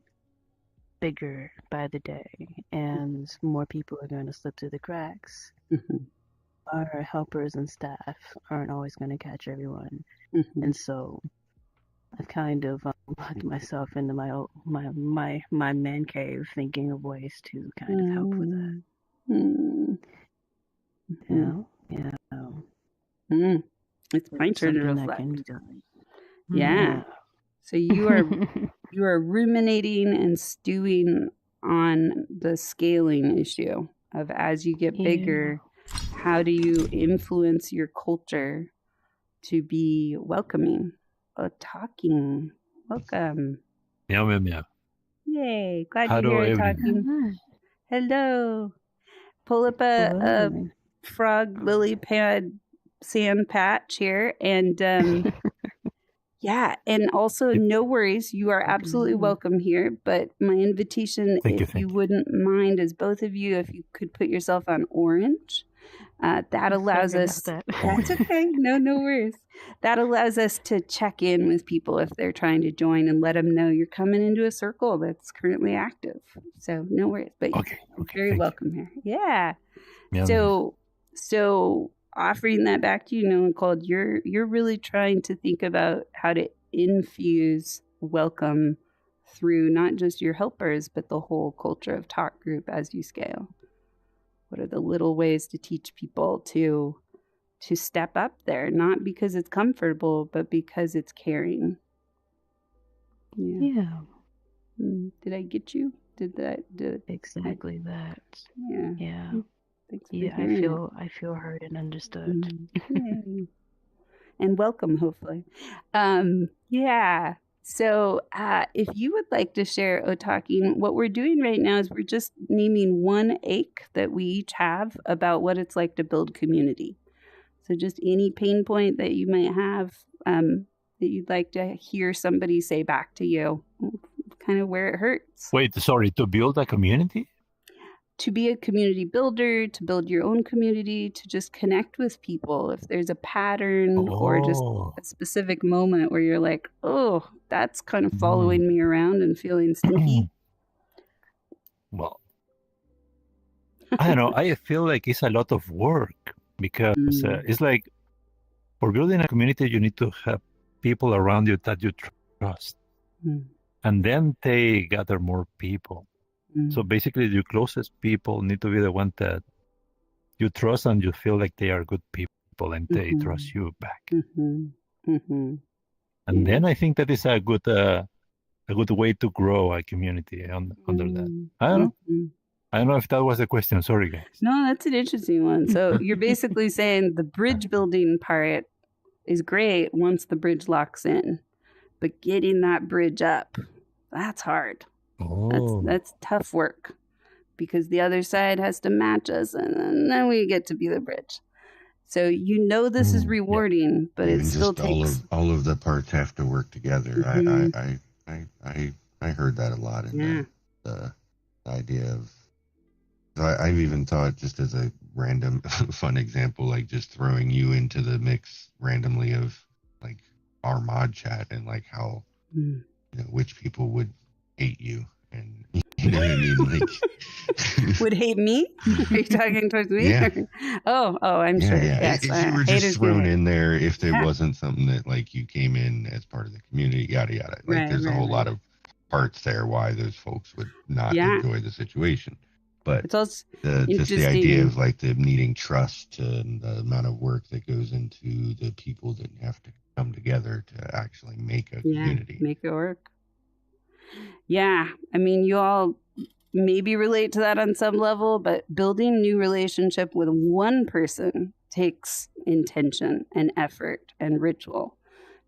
bigger by the day and more people are going to slip through the cracks. Our helpers and staff aren't always going to catch everyone. And so I've kind of locked myself into my man cave thinking of ways to kind of help with that. It's my turn to reflect. Yeah. So you are ruminating and stewing on the scaling issue of as you get bigger, how do you influence your culture to be welcoming? Talking. Welcome. Meow, meow, meow. Yay. Glad you're here talking. Hello. Pull up a frog lily pad sand patch here. And yeah, and also no worries. You are absolutely welcome here. But my invitation, if you wouldn't mind, is both of you, if you could put yourself on orange. That allows us. That's okay. No worries. That allows us to check in with people if they're trying to join and let them know you're coming into a circle that's currently active. So no worries. But you're very welcome here. Yeah. So offering that back to you, Nicole, you're really trying to think about how to infuse welcome through not just your helpers, but the whole culture of talk group as you scale. What are the little ways to teach people to step up there, not because it's comfortable, but because it's caring? Yeah. Did I get you? Did exactly that? Yeah. Yeah. Thanks for Yeah, hearing I feel heard and understood. Yay. And welcome, hopefully. Yeah. So if you would like to share, Otaking, what we're doing right now is we're just naming one ache that we each have about what it's like to build community. So just any pain point that you might have that you'd like to hear somebody say back to you, kind of where it hurts. Wait, sorry, to build a community? To be a community builder, to build your own community, to just connect with people. If there's a pattern or just a specific moment where you're like, oh, that's kind of following me around and feeling stinky. Well, I don't know. I feel like it's a lot of work because it's like for building a community, you need to have people around you that you trust. And then they gather more people. So basically, your closest people need to be the one that you trust and you feel like they are good people and they trust you back. And then I think that is a good way to grow a community under that. I don't know. I don't know if that was the question. Sorry, guys. No, that's an interesting one. So you're basically saying the bridge building part is great once the bridge locks in, but getting that bridge up, that's hard. That's tough work because the other side has to match us, and then we get to be the bridge. So this is rewarding, but it still takes all of the parts have to work together. I heard that a lot in the idea of. I've even thought, just as a random fun example, like just throwing you into the mix randomly of like our mod chat and like how which people would hate you, and you know what I mean, like would hate me. Are you talking towards me? Yeah. Oh, I'm sure. Yes. If you were just thrown in there, if there wasn't something that like you came in as part of the community, yada yada. Like there's a whole lot of parts there why those folks would not enjoy the situation. But it's also just the idea of like the needing trust and the amount of work that goes into the people that have to come together to actually make a community. Make it work. Yeah. I mean, you all maybe relate to that on some level, but building new relationship with one person takes intention and effort and ritual.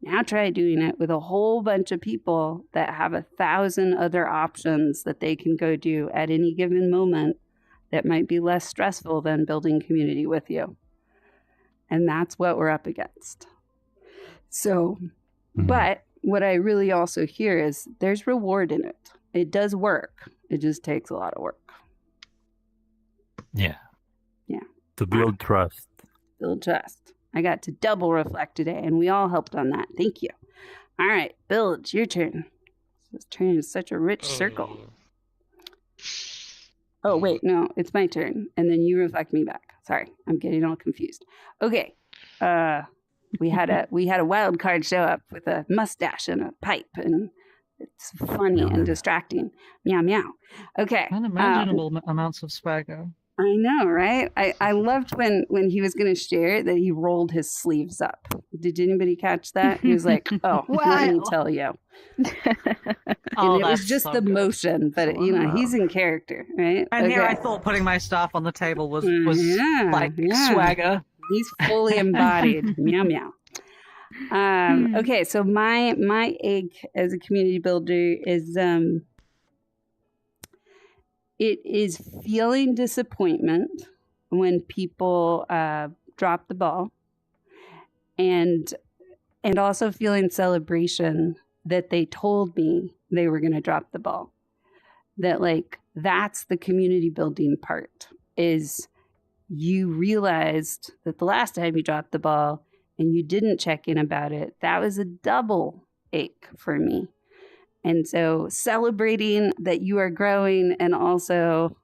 Now try doing it with a whole bunch of people that have 1,000 other options that they can go do at any given moment that might be less stressful than building community with you. And that's what we're up against. So, but what I really also hear is there's reward in it. It does work. It just takes a lot of work. Yeah. Yeah. To build trust. Build trust. I got to double reflect today, and we all helped on that. Thank you. All right, Bill, it's your turn. This turn is such a rich circle. Oh, wait, no, it's my turn. And then you reflect me back. Sorry, I'm getting all confused. Okay. We had a wild card show up with a mustache and a pipe, and it's funny and distracting. Meow, meow. Okay. Unimaginable amounts of swagger. I know, right? I loved when he was going to share that he rolled his sleeves up. Did anybody catch that? He was like, oh, let me tell you. And it was just the motion, but he's in character, right? And here I thought putting my stuff on the table was swagger. He's fully embodied. Meow, meow. Okay, so my ache as a community builder is it is feeling disappointment when people drop the ball, and also feeling celebration that they told me they were going to drop the ball. That that's the community building part, is you realized that the last time you dropped the ball and you didn't check in about it, that was a double ache for me. And so celebrating that you are growing and also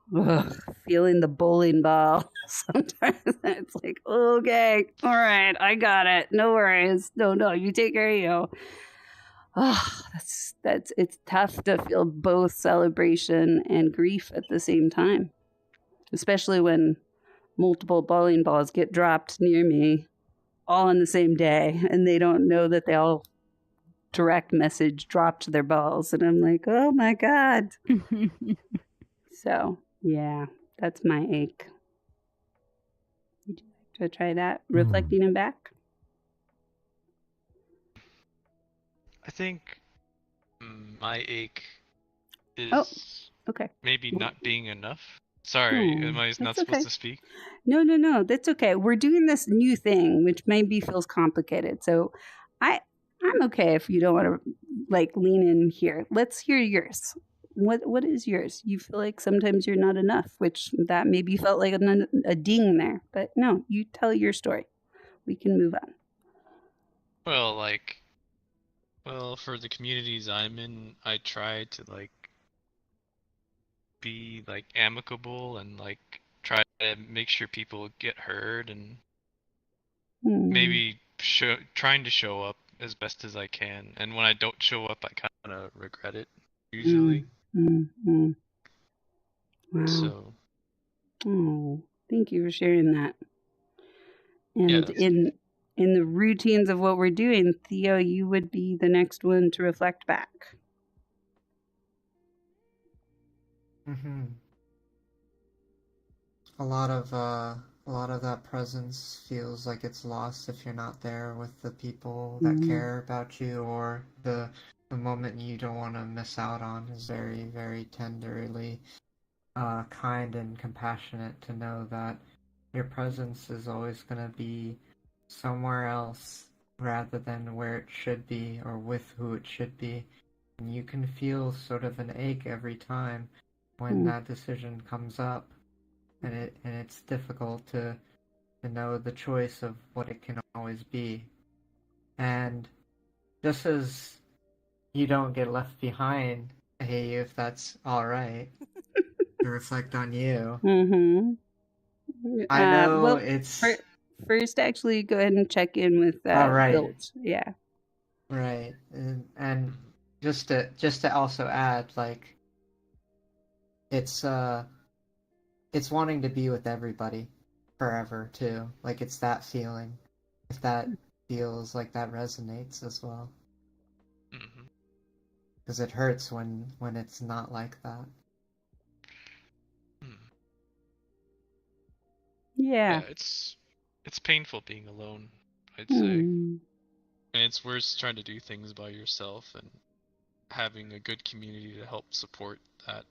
feeling the bowling ball. Sometimes it's like, okay, all right, I got it. No worries. No, you take care of you. Oh, it's tough to feel both celebration and grief at the same time, especially when multiple bowling balls get dropped near me all on the same day and they don't know that they all direct message dropped their balls, and I'm like, oh my god. So yeah, that's my ache. Would you like to try that, reflecting and back? I think my ache is okay. maybe not being enough. Sorry, am I not supposed to speak? No, that's okay. We're doing this new thing, which maybe feels complicated. So I'm okay if you don't want to like lean in here. Let's hear yours. What is yours? You feel like sometimes you're not enough, which that maybe felt like a ding there, but no, you tell your story. We can move on. Well, for the communities I'm in, I try to like be like amicable and like try to make sure people get heard and maybe trying to show up as best as I can. And when I don't show up, I kind of regret it usually. Wow. So. Oh, thank you for sharing that. And yeah, in the routines of what we're doing, Theo, you would be the next one to reflect back. Mm-hmm. A lot of that presence feels like it's lost if you're not there with the people that care about you, or the moment you don't want to miss out on is very, very tenderly kind and compassionate to know that your presence is always going to be somewhere else rather than where it should be or with who it should be. And you can feel sort of an ache every time when that decision comes up. And it's difficult to know the choice of what it can always be. And just as you don't get left behind, hey, if that's all right, to reflect on you. I know it's... First, actually, go ahead and check in with Build. Yeah. Right. And just to also add, like, it's wanting to be with everybody forever too. Like, it's that feeling. If that feels like that resonates as well. Because it hurts when it's not like that. Yeah. It's painful being alone, I'd say. And it's worse trying to do things by yourself, and having a good community to help support that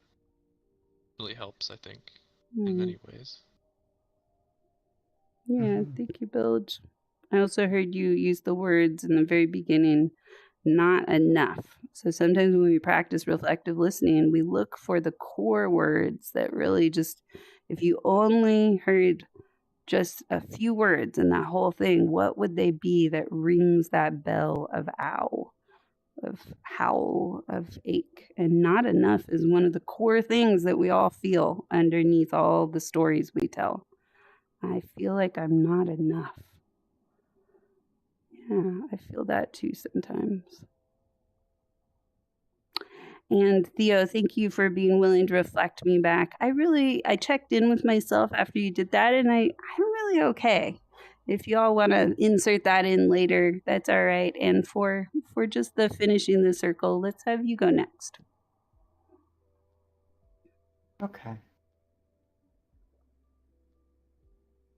really helps, I think, in many ways. Yeah, thank you, Bilge. I also heard you use the words in the very beginning, not enough. So sometimes when we practice reflective listening, we look for the core words that really just, if you only heard just a few words in that whole thing, what would they be that rings that bell of ow, of howl, of ache? And not enough is one of the core things that we all feel underneath all the stories we tell. I feel like I'm not enough. Yeah, I feel that too sometimes. And Theo, thank you for being willing to reflect me back. I checked in with myself after you did that, and I'm really okay. If y'all want to insert that in later, that's all right. And for just the finishing the circle, let's have you go next. Okay.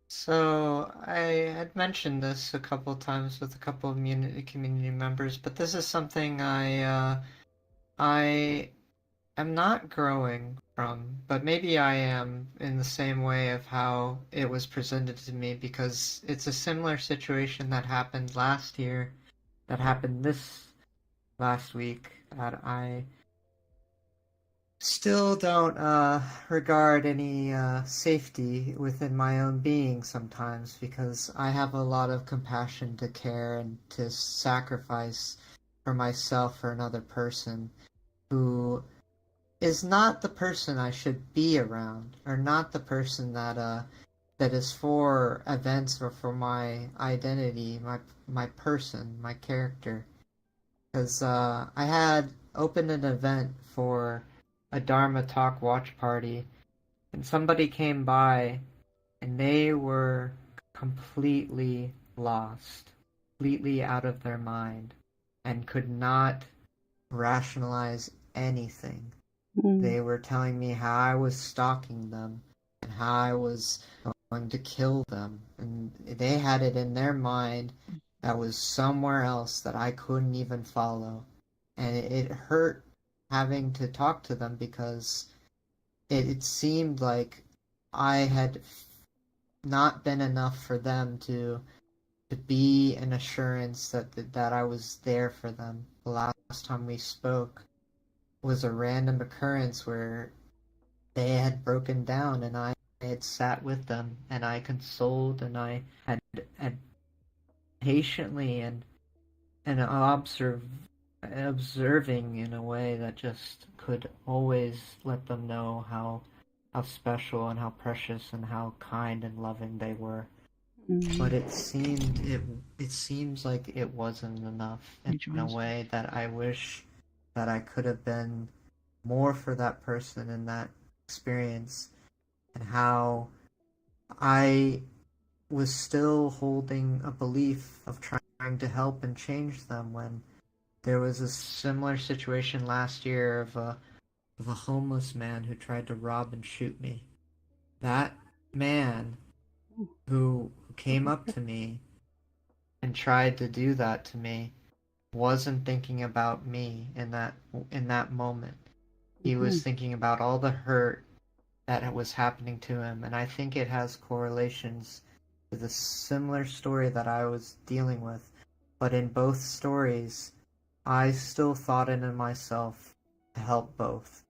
So I had mentioned this a couple times with a couple of community members, but this is something I am not growing from, but maybe I am in the same way of how it was presented to me, because it's a similar situation that happened last year, that happened this last week, that I still don't regard any safety within my own being sometimes, because I have a lot of compassion, to care, and to sacrifice for myself, for another person. who is not the person I should be around, or not the person that is for events or for my identity, my person, my character. Because I had opened an event for a Dharma Talk watch party, and somebody came by, and they were completely lost, completely out of their mind, and could not rationalize anything. They were telling me how I was stalking them and how I was going to kill them. And they had it in their mind that was somewhere else that I couldn't even follow. And it hurt having to talk to them because it seemed like I had not been enough for them to be an assurance that I was there for them. The last time we spoke was a random occurrence where they had broken down and I had sat with them and I consoled and I had patiently and observing in a way that just could always let them know how special and how precious and how kind and loving they were. But it seems like it wasn't enough in a way that I wish that I could have been more for that person in that experience, and how I was still holding a belief of trying to help and change them when there was a similar situation last year of a homeless man who tried to rob and shoot me. That man who came up to me and tried to do that to me wasn't thinking about me in that moment. He was thinking about all the hurt that was happening to him, and I think it has correlations to the similar story that I was dealing with. But in both stories, I still thought it in myself to help both.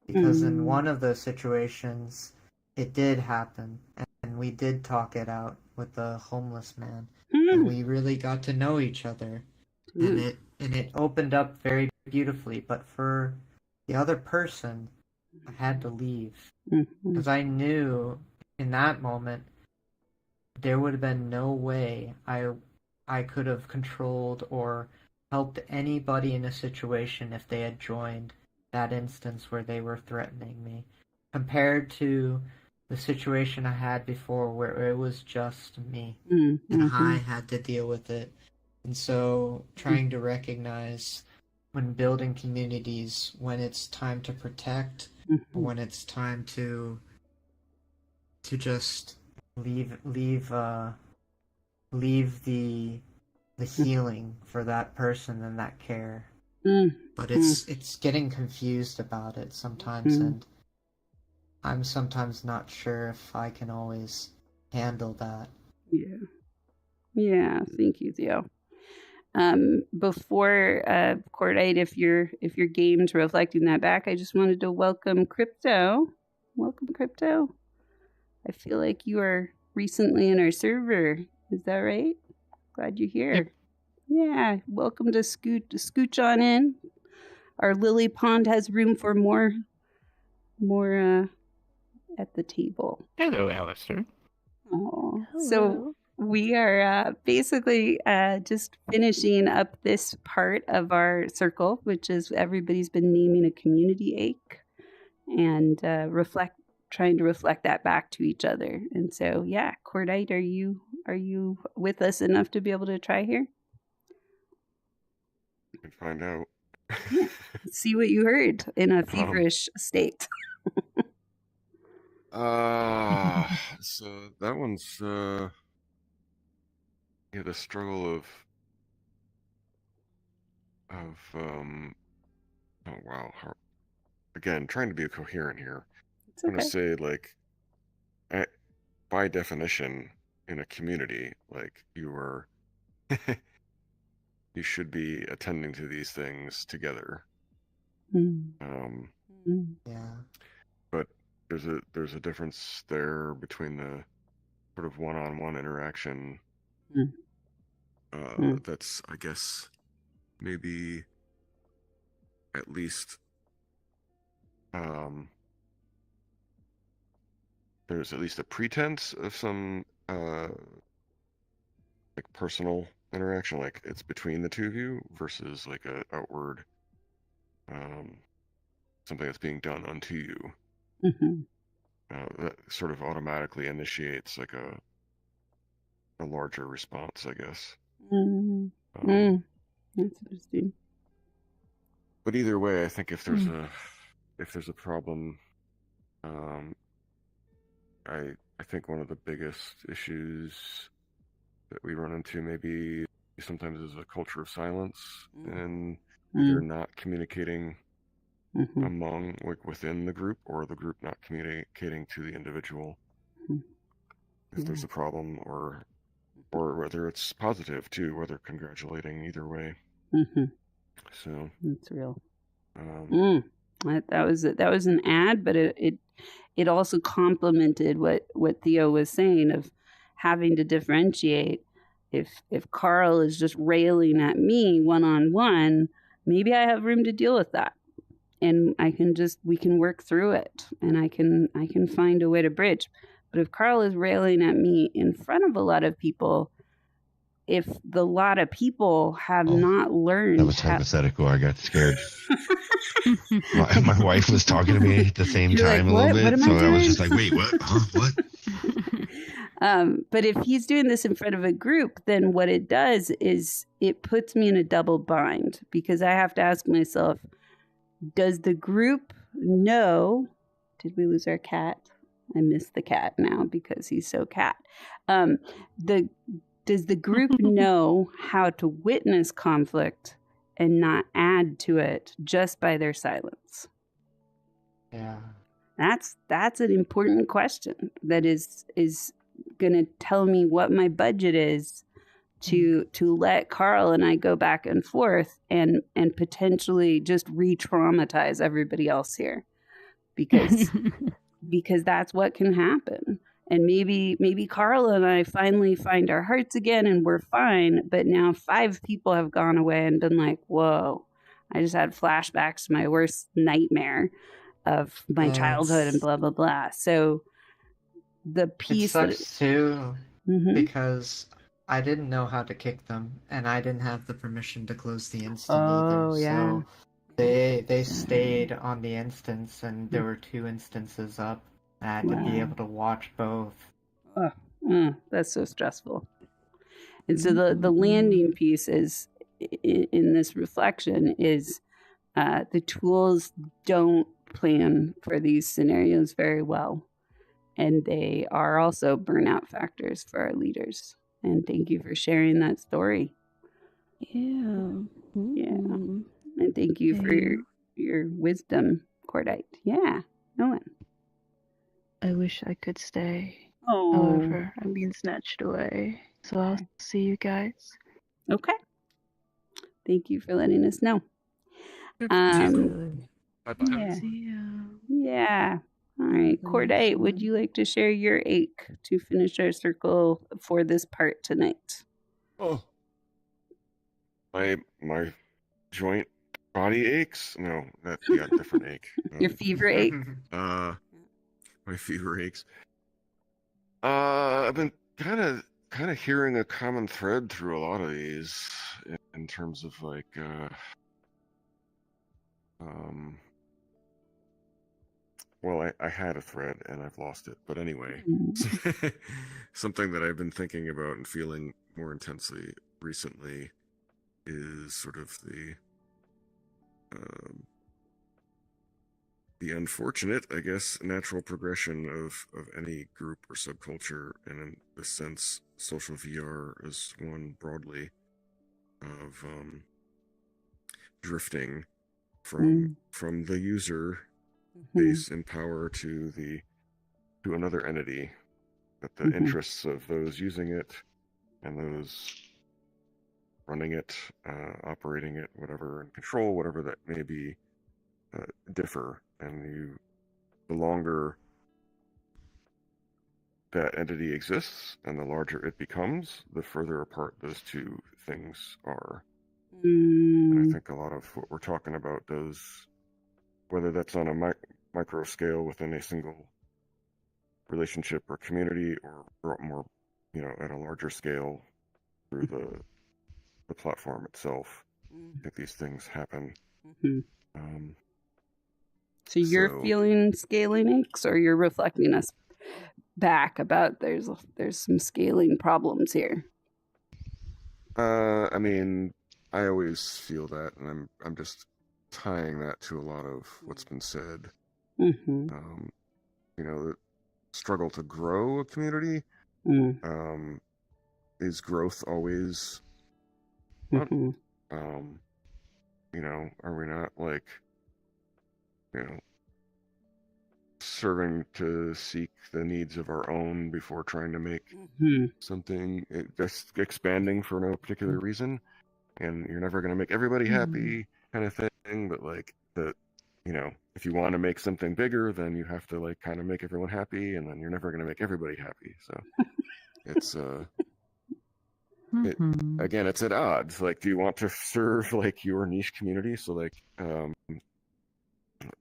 Because in one of those situations, it did happen, and we did talk it out with the homeless man, and we really got to know each other, and it opened up very beautifully. But for the other person, I had to leave because I knew in that moment there would have been no way I could have controlled or helped anybody in a situation if they had joined that instance where they were threatening me, compared to the situation I had before where it was just me and I had to deal with it. And so trying to recognize when building communities, when it's time to protect, or when it's time to just leave the healing for that person and that care. But it's getting confused about it sometimes, and I'm sometimes not sure if I can always handle that. Yeah, thank you, Theo. Before Cordite, if your game's reflecting that back, I just wanted to welcome Crypto. Welcome, Crypto. I feel like you are recently in our server. Is that right? Glad you're here. Yep. Yeah, welcome to scooch on in. Our lily pond has room for more at the table. Hello, Alistair. Oh, so we are basically just finishing up this part of our circle, which is everybody's been naming a community ache and trying to reflect that back to each other. And so, yeah, Cordite, are you with us enough to be able to try here? Can find out. See what you heard in a feverish state. So that one's the struggle of oh wow, again, trying to be coherent here. It's I'm okay. gonna say, like, by definition, in a community, like, you should be attending to these things together. Yeah. But there's a difference there between the sort of one-on-one interaction that's, I guess, maybe at least there's at least a pretense of some like personal interaction, like it's between the two of you versus like a outward something that's being done unto you. That sort of automatically initiates like a larger response, I guess. That's interesting. But either way, I think if there's a problem, I think one of the biggest issues that we run into maybe sometimes is a culture of silence, and either not communicating among, like, within the group, or the group not communicating to the individual if there's a problem, or whether it's positive too, whether congratulating, either way. So that's real. That was an ad, but it also complemented what Theo was saying of having to differentiate. If Carl is just railing at me one-on-one, maybe I have room to deal with that, and we can work through it, and I can find a way to bridge. But if Carl is railing at me in front of a lot of people, if the lot of people have not learned... That was hypothetical. I got scared. my wife was talking to me at the same time a little bit, so I was just like, wait, what? Huh? What? But if he's doing this in front of a group, then what it does is it puts me in a double bind, because I have to ask myself, does the group know... Did we lose our cat? I miss the cat now because he's so cat. Does the group know how to witness conflict and not add to it just by their silence? Yeah. That's an important question that is going to tell me what my budget is to let Carl and I go back and forth and potentially just re-traumatize everybody else here, because that's what can happen. And maybe Carl and I finally find our hearts again and we're fine. But now 5 people have gone away and been like, whoa, I just had flashbacks to my worst nightmare of my childhood and blah, blah, blah. So the piece... It sucks too, because I didn't know how to kick them, and I didn't have the permission to close the instance either. Yeah. So they stayed on the instance, and there were 2 instances up. I had to be able to watch both. That's so stressful. And so the landing piece is in this reflection is the tools don't plan for these scenarios very well, and they are also burnout factors for our leaders. And thank you for sharing that story. And thank you for your wisdom, Cordite. Nolan. I wish I could stay. Oh. However, I'm being snatched away. So I'll see you guys. Okay. Thank you for letting us know. Bye-bye. See ya. Yeah. All right. Cordite, would you like to share your ache to finish our circle for this part tonight? Oh. My joint body aches? No, that's a different ache. Your fever ache? My fever aches. I've been kind of hearing a common thread through a lot of these in terms of like well, I had a thread and I've lost it, but anyway, something that I've been thinking about and feeling more intensely recently is sort of the unfortunate, I guess, natural progression of any group or subculture, and in this sense, social VR is one broadly, of drifting from the user base in power to another entity, that the interests of those using it and those running it, operating it, whatever, and control, whatever that may be, differ. And the longer that entity exists and the larger it becomes, the further apart those two things are. And I think a lot of what we're talking about does, whether that's on a micro scale within a single relationship or community, or more, at a larger scale through the platform itself. I think these things happen. So you're feeling scaling aches, or you're reflecting us back about there's some scaling problems here? I mean, I always feel that, and I'm just tying that to a lot of what's been said. The struggle to grow a community. Is growth always fun? Are we not like, serving to seek the needs of our own before trying to make something, just expanding for no particular reason, and you're never going to make everybody happy kind of thing, but like if you want to make something bigger, then you have to like kind of make everyone happy, and then you're never going to make everybody happy. So it's again, it's at odds. Like, do you want to serve like your niche community? So like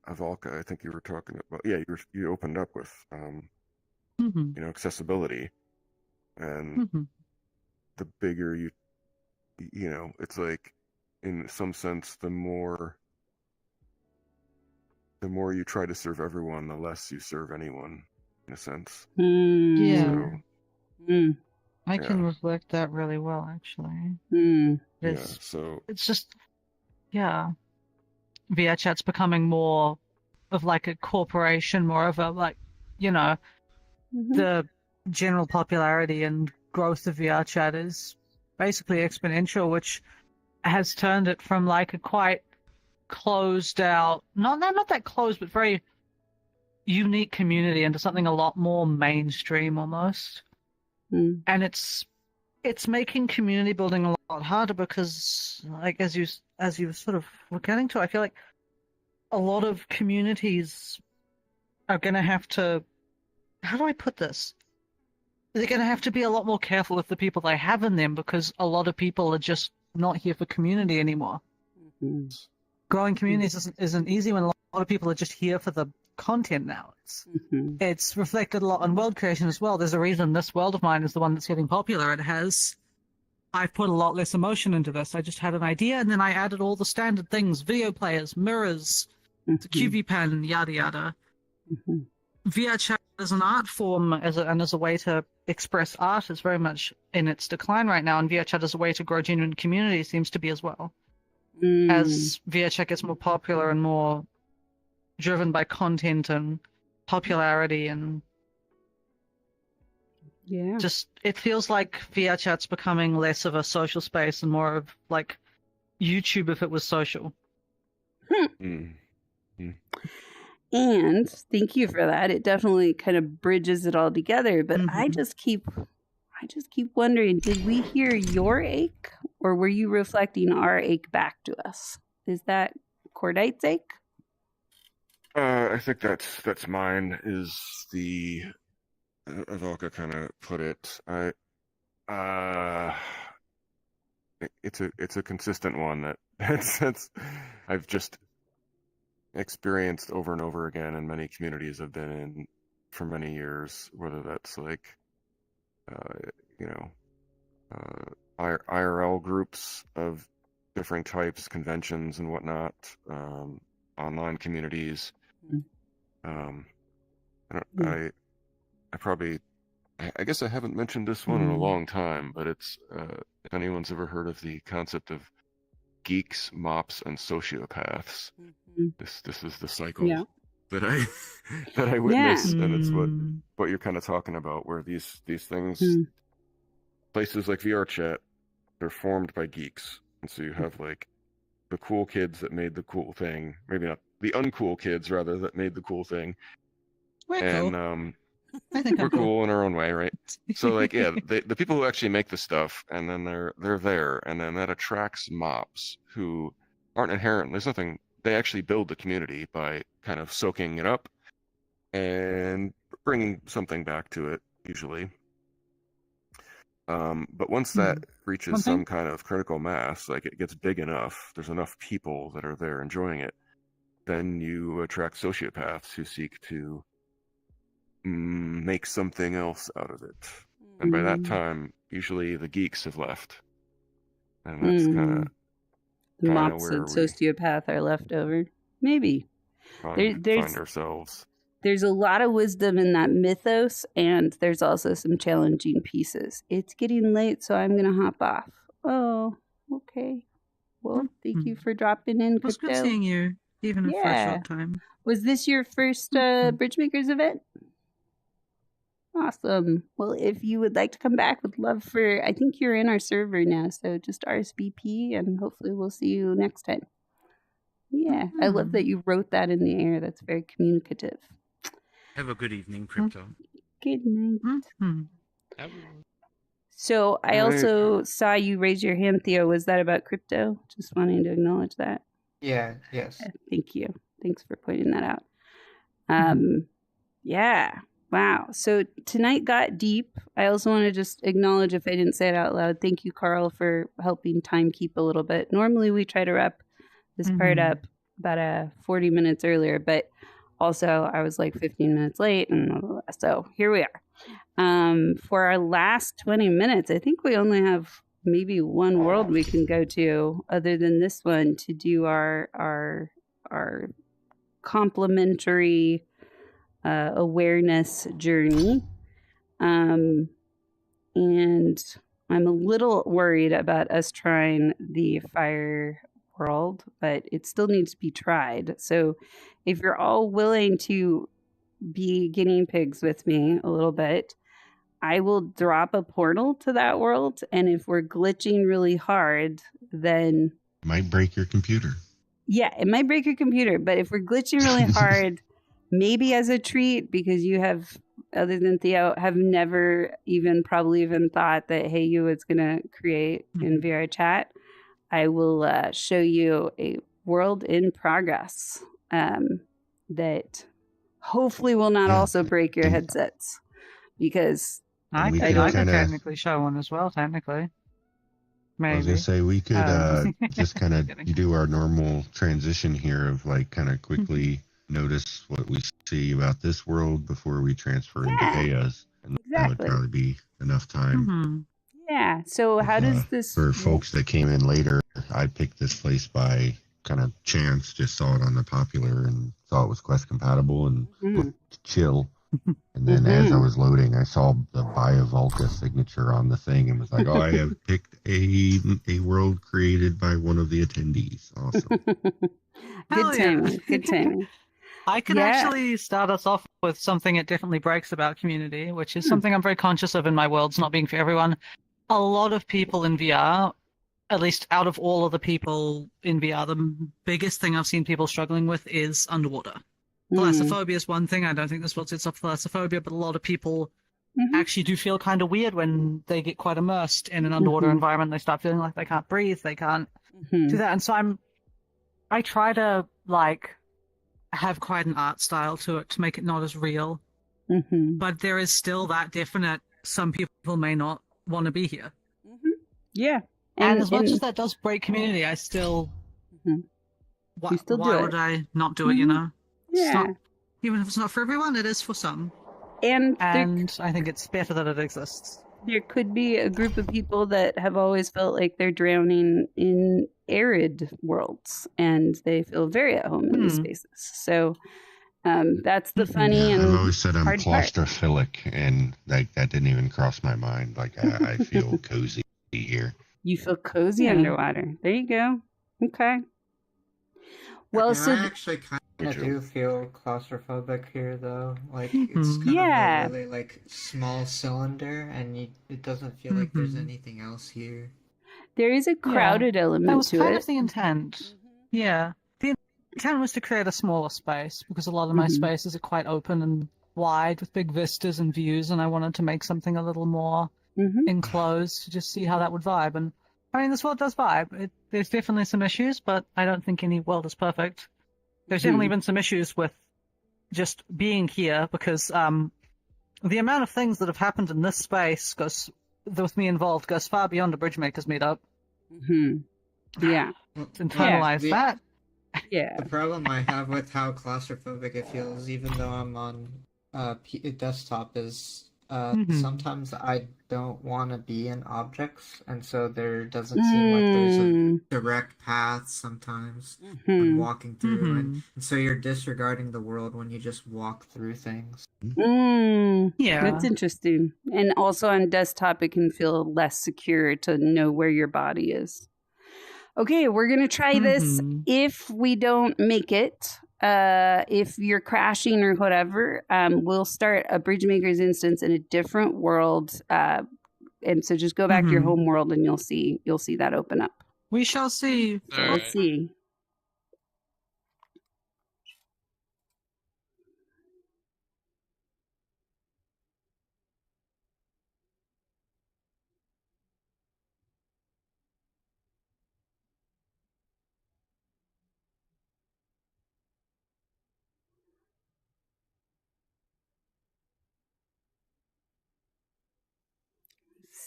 Avalka, I think you were talking about, you opened up with accessibility, and the bigger it's like, in some sense, the more you try to serve everyone, the less you serve anyone, in a sense. Yeah. I can reflect that really well, actually. So it's just, VR chat's becoming more of like a corporation, more of a like, the general popularity and growth of VR chat is basically exponential, which has turned it from like a quite closed out, not that closed, but very unique community into something a lot more mainstream almost. And it's making community building a lot harder because, like, as you sort of were getting to, I feel like a lot of communities are going to have to, how do I put this? They're going to have to be a lot more careful with the people they have in them, because a lot of people are just not here for community anymore. Growing communities isn't easy when a lot of people are just here for the content now. It's reflected a lot on world creation as well. There's a reason this world of mine is the one that's getting popular. I've put a lot less emotion into this. I just had an idea, and then I added all the standard things: video players, mirrors, the QV pen, yada yada. VR chat as an art form, as a way to express art, is very much in its decline right now, and VR chat as a way to grow genuine community seems to be as well. As VR chat gets more popular and more driven by content and popularity, and just, it feels like VR chat's becoming less of a social space and more of like YouTube if it was social. And thank you for that. It definitely kind of bridges it all together. But I just keep wondering, did we hear your ache, or were you reflecting our ache back to us? Is that Cordite's ache? I think that's mine. Is the Avalka kind of put it? It's a consistent one that's I've just experienced over and over again, and many communities I've been in for many years, whether that's like IRL groups of different types, conventions and whatnot, online communities. I guess I haven't mentioned this one in a long time, but it's if anyone's ever heard of the concept of geeks, mops, and sociopaths, this is the cycle that I witness, and it's what you're kind of talking about, where these things, places like VR chat, they're formed by geeks, and so you have like the cool kids that made the cool thing, maybe not the uncool kids, rather, that made the cool thing. We're cool. I think we're cool in our own way, right? So like, the people who actually make the stuff, and then they're there, and then that attracts mobs who aren't inherent. There's nothing. They actually build the community by kind of soaking it up and bringing something back to it, usually. But once that reaches some kind of critical mass, like it gets big enough, there's enough people that are there enjoying it, then you attract sociopaths who seek to make something else out of it. And by that time, usually the geeks have left. And that's kind of the mops where and sociopath are left over. Maybe. find ourselves. There's a lot of wisdom in that mythos, and there's also some challenging pieces. It's getting late, so I'm going to hop off. Oh, okay. Well, thank you for dropping in, It was Crypto. good seeing you, even if for a short time. Was this your first Bridgemakers event? Awesome. Well, if you would like to come back, would love for, I think you're in our server now, so just RSVP, and hopefully we'll see you next time. Yeah, I love that you wrote that in the air. That's very communicative. Have a good evening, Crypto. Good night. So I also saw you raise your hand, Theo. Was that about crypto? Just wanting to acknowledge that. Yeah, yes. Thank you. Thanks for pointing that out. Yeah. Wow. So tonight got deep. I also want to just acknowledge, if I didn't say it out loud, thank you, Carl, for helping time keep a little bit. Normally we try to wrap this part up about 40 minutes earlier, but also I was like 15 minutes late, and blah, blah, blah. So here we are. For our last 20 minutes, I think we only have maybe one world we can go to other than this one to do our complimentary awareness journey. And I'm a little worried about us trying the fire world, but it still needs to be tried. So if you're all willing to be guinea pigs with me a little bit, I will drop a portal to that world, and if we're glitching really hard, then might break your computer. Yeah, it might break your computer, but if we're glitching really hard, maybe as a treat, because you have, other than Theo, have never probably even thought that Hey You was going to create in VR chat, I will show you a world in progress that hopefully will not also break your headsets, because I could technically show one as well, technically. Maybe. I was going to say, we could just kind of do our normal transition here of like kind of quickly notice what we see about this world before we transfer into Heya's. And that would probably be enough time. Yeah. So how does this... For folks that came in later, I picked this place by kind of chance, just saw it on the popular and saw it was Quest compatible and looked chill. And then as I was loading, I saw the Biovolca signature on the thing and was like, oh, I have picked a world created by one of the attendees. Awesome. Good timing. Good timing. I could actually start us off with something it definitely breaks about community, which is something I'm very conscious of in my worlds not being for everyone. A lot of people in VR, at least out of all of the people in VR, the biggest thing I've seen people struggling with is underwater. Thalassophobia is one thing. I don't think this world sets up thalassophobia, but a lot of people actually do feel kind of weird when they get quite immersed in an underwater environment. They start feeling like they can't breathe, they can't do that. And so I try to like have quite an art style to it to make it not as real. But there is still that definite, some people may not want to be here. Yeah. And as much as that does break community, I still... Why would I not do it, you know? Yeah. Even if it's not for everyone, it is for some. And I think it's better that it exists. There could be a group of people that have always felt like they're drowning in arid worlds, and they feel very at home in these spaces. So that's the funny and I've always said I'm hard claustrophilic, and like that didn't even cross my mind. Like I feel cozy here. You feel cozy underwater. There you go. Okay. Well, so I actually kind of do feel claustrophobic here, though. Like it's kind of a really like small cylinder, and it doesn't feel like there's anything else here. There is a crowded element to it. That was kind of the intent. Yeah, the intent was to create a smaller space because a lot of my spaces are quite open and wide with big vistas and views, and I wanted to make something a little more enclosed to just see how that would vibe. And I mean, this world does vibe. There's definitely some issues, but I don't think any world is perfect. There's definitely been some issues with just being here because the amount of things that have happened in this space with me involved goes far beyond a Bridgemakers meetup. Yeah. To internalize that. Yeah. The problem I have with how claustrophobic it feels, even though I'm on desktop, is sometimes I don't want to be in objects, and so there doesn't seem like there's a direct path sometimes when walking through, and so you're disregarding the world when you just walk through things. Yeah. That's interesting. And also on desktop, it can feel less secure to know where your body is. Okay, we're going to try this. If we don't make it, if you're crashing or whatever, we'll start a Bridgemakers instance in a different world. And so just go back to your home world and you'll see that open up. We shall see. So we'll see.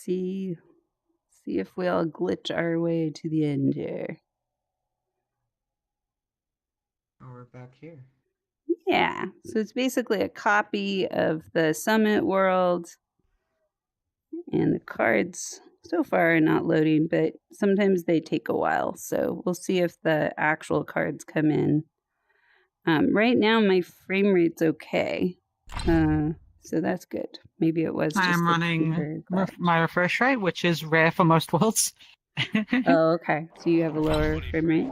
See if we'll glitch our way to the end here. Oh, we're back here. Yeah, so it's basically a copy of the Summit world, and the cards so far are not loading, but sometimes they take a while. So we'll see if the actual cards come in. Right now, my frame rate's okay, so that's good. Maybe it was. I'm running my refresh rate, which is rare for most worlds. Oh, okay. So you have a lower frame rate.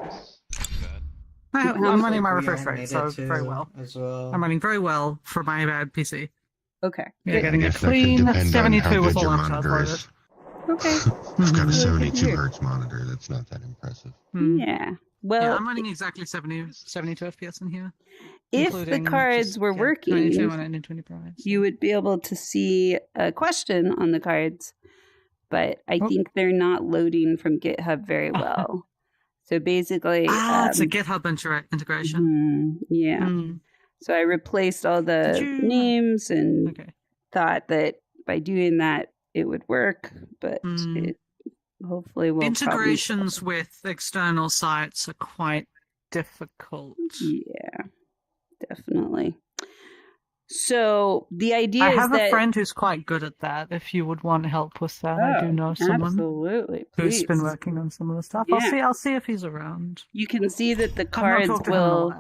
I'm running my refresh rate, so very well. As well. I'm running very well for my bad PC. Okay. You're getting a clean 72 with all avatars loaded. Okay. I've got a 72 hertz monitor. That's not that impressive. Yeah. Well, yeah, I'm running exactly 72 FPS in here. If the cards were working, you would be able to see a question on the cards, but I think they're not loading from GitHub very well. So basically, it's a GitHub integration. Yeah. So I replaced all the names and thought that by doing that it would work, but it hopefully will. Integrations with external sites are quite difficult. Yeah, definitely. So the idea I is have that a friend who's quite good at that. If you would want help with that, I do know someone who's been working on some of the stuff. Yeah. I'll see if he's around. You can see that the cards will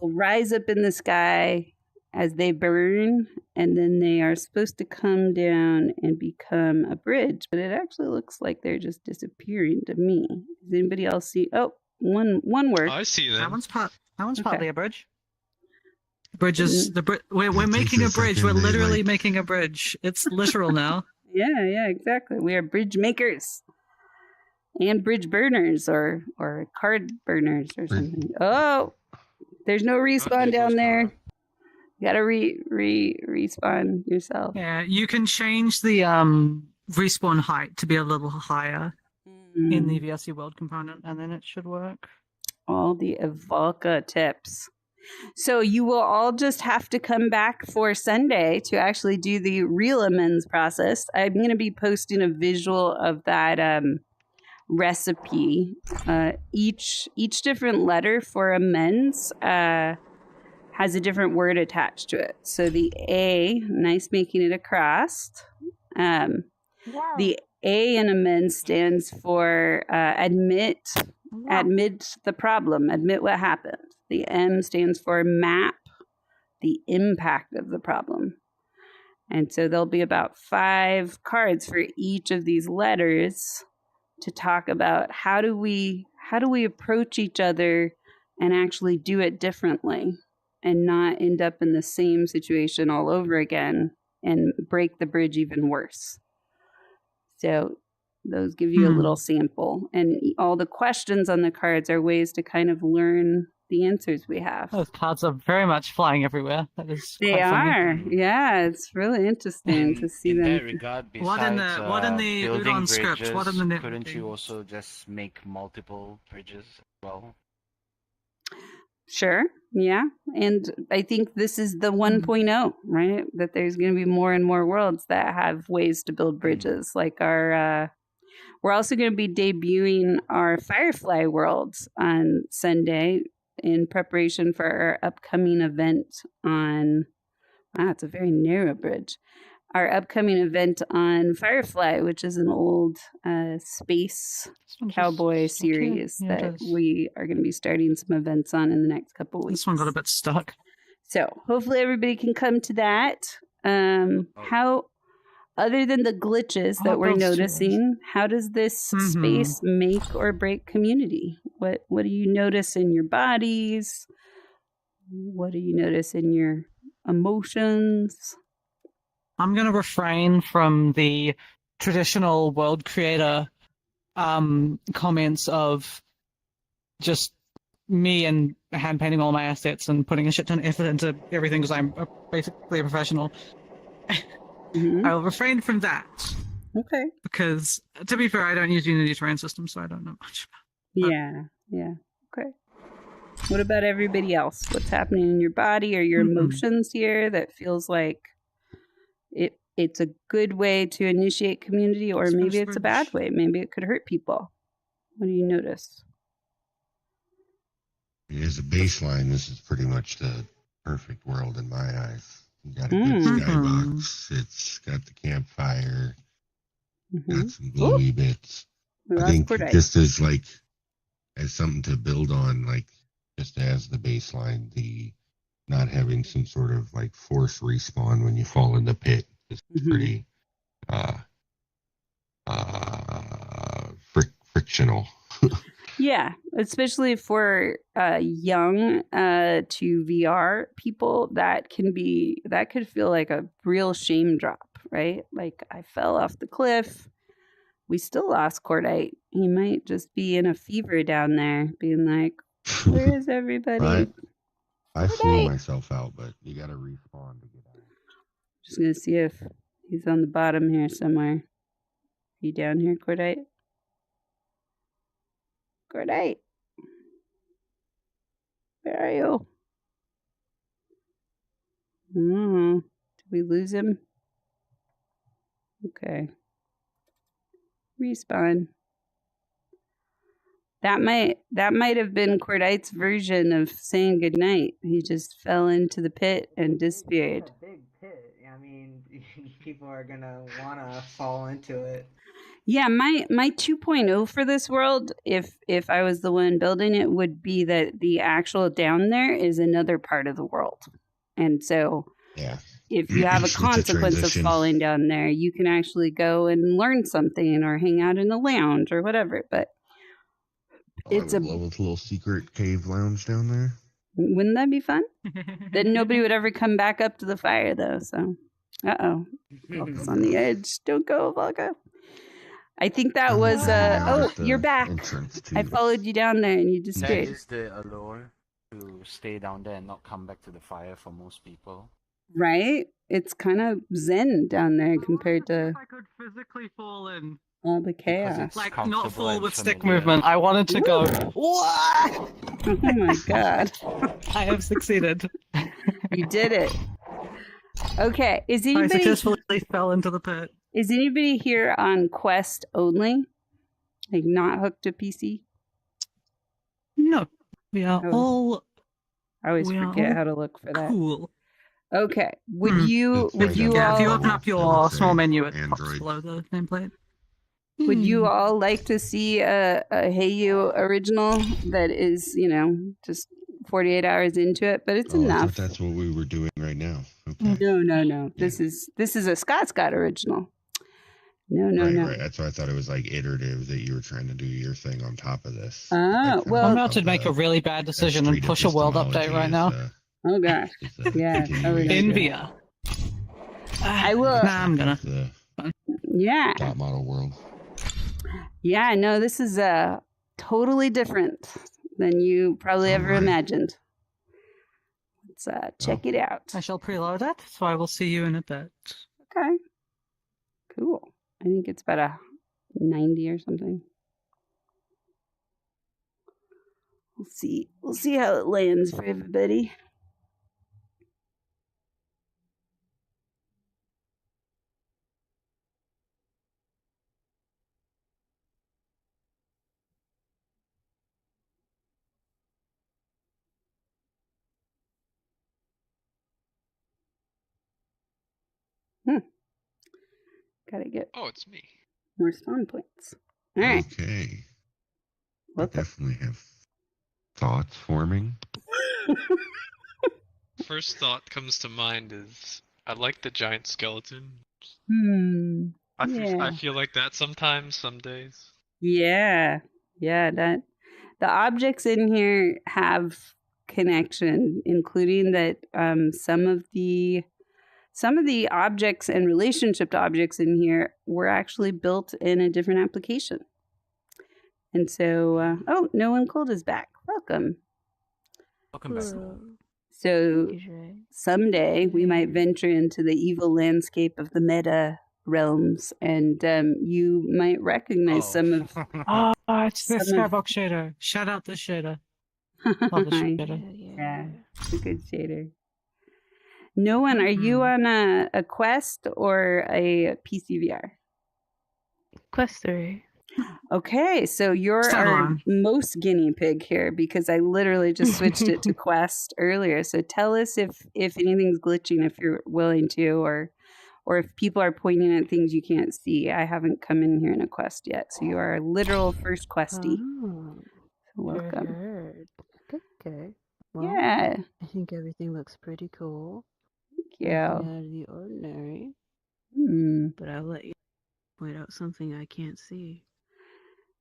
rise up in the sky as they burn, and then they are supposed to come down and become a bridge. But it actually looks like they're just disappearing to me. Does anybody else see? Oh, one word. I see them. That one's partly a bridge. Bridges. We're making a bridge. We're literally making a bridge. It's literal now. Yeah, exactly. We are bridge makers and bridge burners, or card burners, or something. Oh, there's no respawn down there. You gotta respawn yourself. Yeah, you can change the respawn height to be a little higher in the VRC world component, and then it should work. All the Evolca tips. So you will all just have to come back for Sunday to actually do the real amends process. I'm going to be posting a visual of that recipe. Each different letter for amends has a different word attached to it. So the A, nice making it across. The A in amends stands for admit the problem, admit what happened. The M stands for map the impact of the problem. And so there'll be about 5 cards for each of these letters to talk about how do we approach each other and actually do it differently and not end up in the same situation all over again and break the bridge even worse. So those give you a little sample, and all the questions on the cards are ways to kind of learn the answers we have. Those cards are very much flying everywhere. That is they are. Yeah, it's really interesting to see them. In that regard, besides what in the building Udon bridges, script? What in the couldn't you also just make multiple bridges as well? Sure. Yeah. And I think this is the 1.0, right? That there's going to be more and more worlds that have ways to build bridges. Like our, we're also going to be debuting our Firefly worlds on Sunday. in preparation for our upcoming event on, wow, it's a very narrow bridge. Our upcoming event on Firefly, which is an old space cowboy series that we are going to be starting some events on in the next couple weeks. This one got a bit stuck. So hopefully everybody can come to that. How, other than the glitches that we're noticing, how does this space make or break community? What do you notice in your bodies? What do you notice in your emotions? I'm going to refrain from the traditional world creator comments of just me and hand painting all my assets and putting a shit ton of effort into everything because I'm basically a professional. I'll refrain from that. Okay. Because, to be fair, I don't use Unity terrain systems, so I don't know much about it. Yeah. Okay. What about everybody else? What's happening in your body or your emotions here that feels like it's a good way to initiate community, or maybe it's a bad way? Maybe it could hurt people. What do you notice? As a baseline, this is pretty much the perfect world in my eyes. You got a good skybox. It's got the campfire. Got some glowy bits. I think just as something to build on, just as the baseline, the not having some sort of force respawn when you fall in the pit is pretty frictional. Yeah, especially for young to VR people, that could feel like a real shame drop, right? Like, I fell off the cliff. We still lost Cordite. He might just be in a fever down there, being like, "Where is everybody?" I flew myself out, but you got to respawn to get out. Just gonna see if he's on the bottom here somewhere. Are you down here, Cordite? Cordite, where are you? Did we lose him? Okay. Respawn. That might have been Cordite's version of saying goodnight. He just fell into the pit and disappeared. It's a big pit. I mean, people are gonna wanna fall into it. Yeah, my 2.0 for this world, if I was the one building it, would be that the actual down there is another part of the world. And so if you have a consequence of falling down there, you can actually go and learn something or hang out in a lounge or whatever. But it's a little secret cave lounge down there. Wouldn't that be fun? Then nobody would ever come back up to the fire, though. So, Volka's on the edge. Don't go, Volka. I think that was. You're back. I followed you down there, and you disappeared. That is the allure to stay down there and not come back to the fire for most people. Right? It's kind of zen down there compared to. I could physically fall in. All the chaos. Like, not fall with stick movement. I wanted to go, what? Oh my god. I have succeeded. You did it. Okay. I successfully fell into the pit. Is anybody here on Quest only? Like, not hooked to PC? No. We are all... I always forget how to look for that. Cool. Okay. Would you all... If you open up your small menu, it pops below the nameplate. Would you all like to see a Hey You original that is, just 48 hours into it? But it's enough. I thought that's what we were doing right now. Okay. No. This is a Scott original. No. Right. That's why I thought it was iterative, that you were trying to do your thing on top of this. I'm about to make a really bad decision and push a world update right now. Oh gosh. Yeah. Envia. I will. Nah, I'm gonna. Yeah. Top model world. Yeah, no, this is totally different than you probably ever imagined. Let's check it out. I shall preload it, so I will see you in a bit. Okay. Cool. I think it's about a 90 or something. We'll see how it lands for everybody. Gotta get Oh, it's me. more spawn points. All right. Okay. What's I definitely have thoughts forming. First thought comes to mind is I like the giant skeleton. Yeah. I feel like that sometimes, some days. Yeah. Yeah, that the objects in here have connection, including that some of the objects and relationship to objects in here were actually built in a different application. And so, oh, No One Cold is back. Welcome. Welcome back. So someday we might venture into the evil landscape of the meta realms, and you might recognize some of. It's the Skybox shader. Shout out the shader. Love the shader. Yeah, it's a good shader. No One, are you on a Quest or a PCVR? Quest 3. Okay, so you're our most guinea pig here because I literally just switched it to Quest earlier. So tell us if anything's glitching, if you're willing to, or if people are pointing at things you can't see. I haven't come in here in a Quest yet, so you are our literal first Questie. Oh, welcome. Heard. Okay. Well, Yeah. I think everything looks pretty cool. Thank you. Nothing out of the ordinary. But I'll let you point out something I can't see.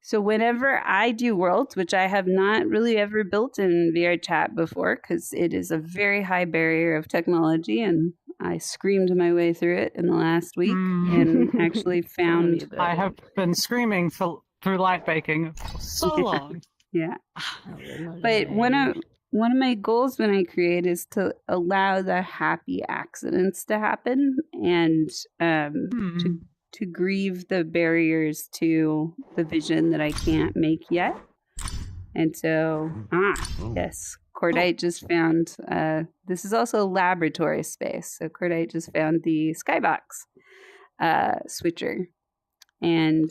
So whenever I do worlds, which I have not really ever built in VR chat before, because it is a very high barrier of technology, and I screamed my way through it in the last week and actually found. I have been screaming through light baking for so long. Yeah. But one of my goals when I create is to allow the happy accidents to happen and to grieve the barriers to the vision that I can't make yet. And so, yes, Cordite just found, this is also a laboratory space. So Cordite just found the Skybox switcher. And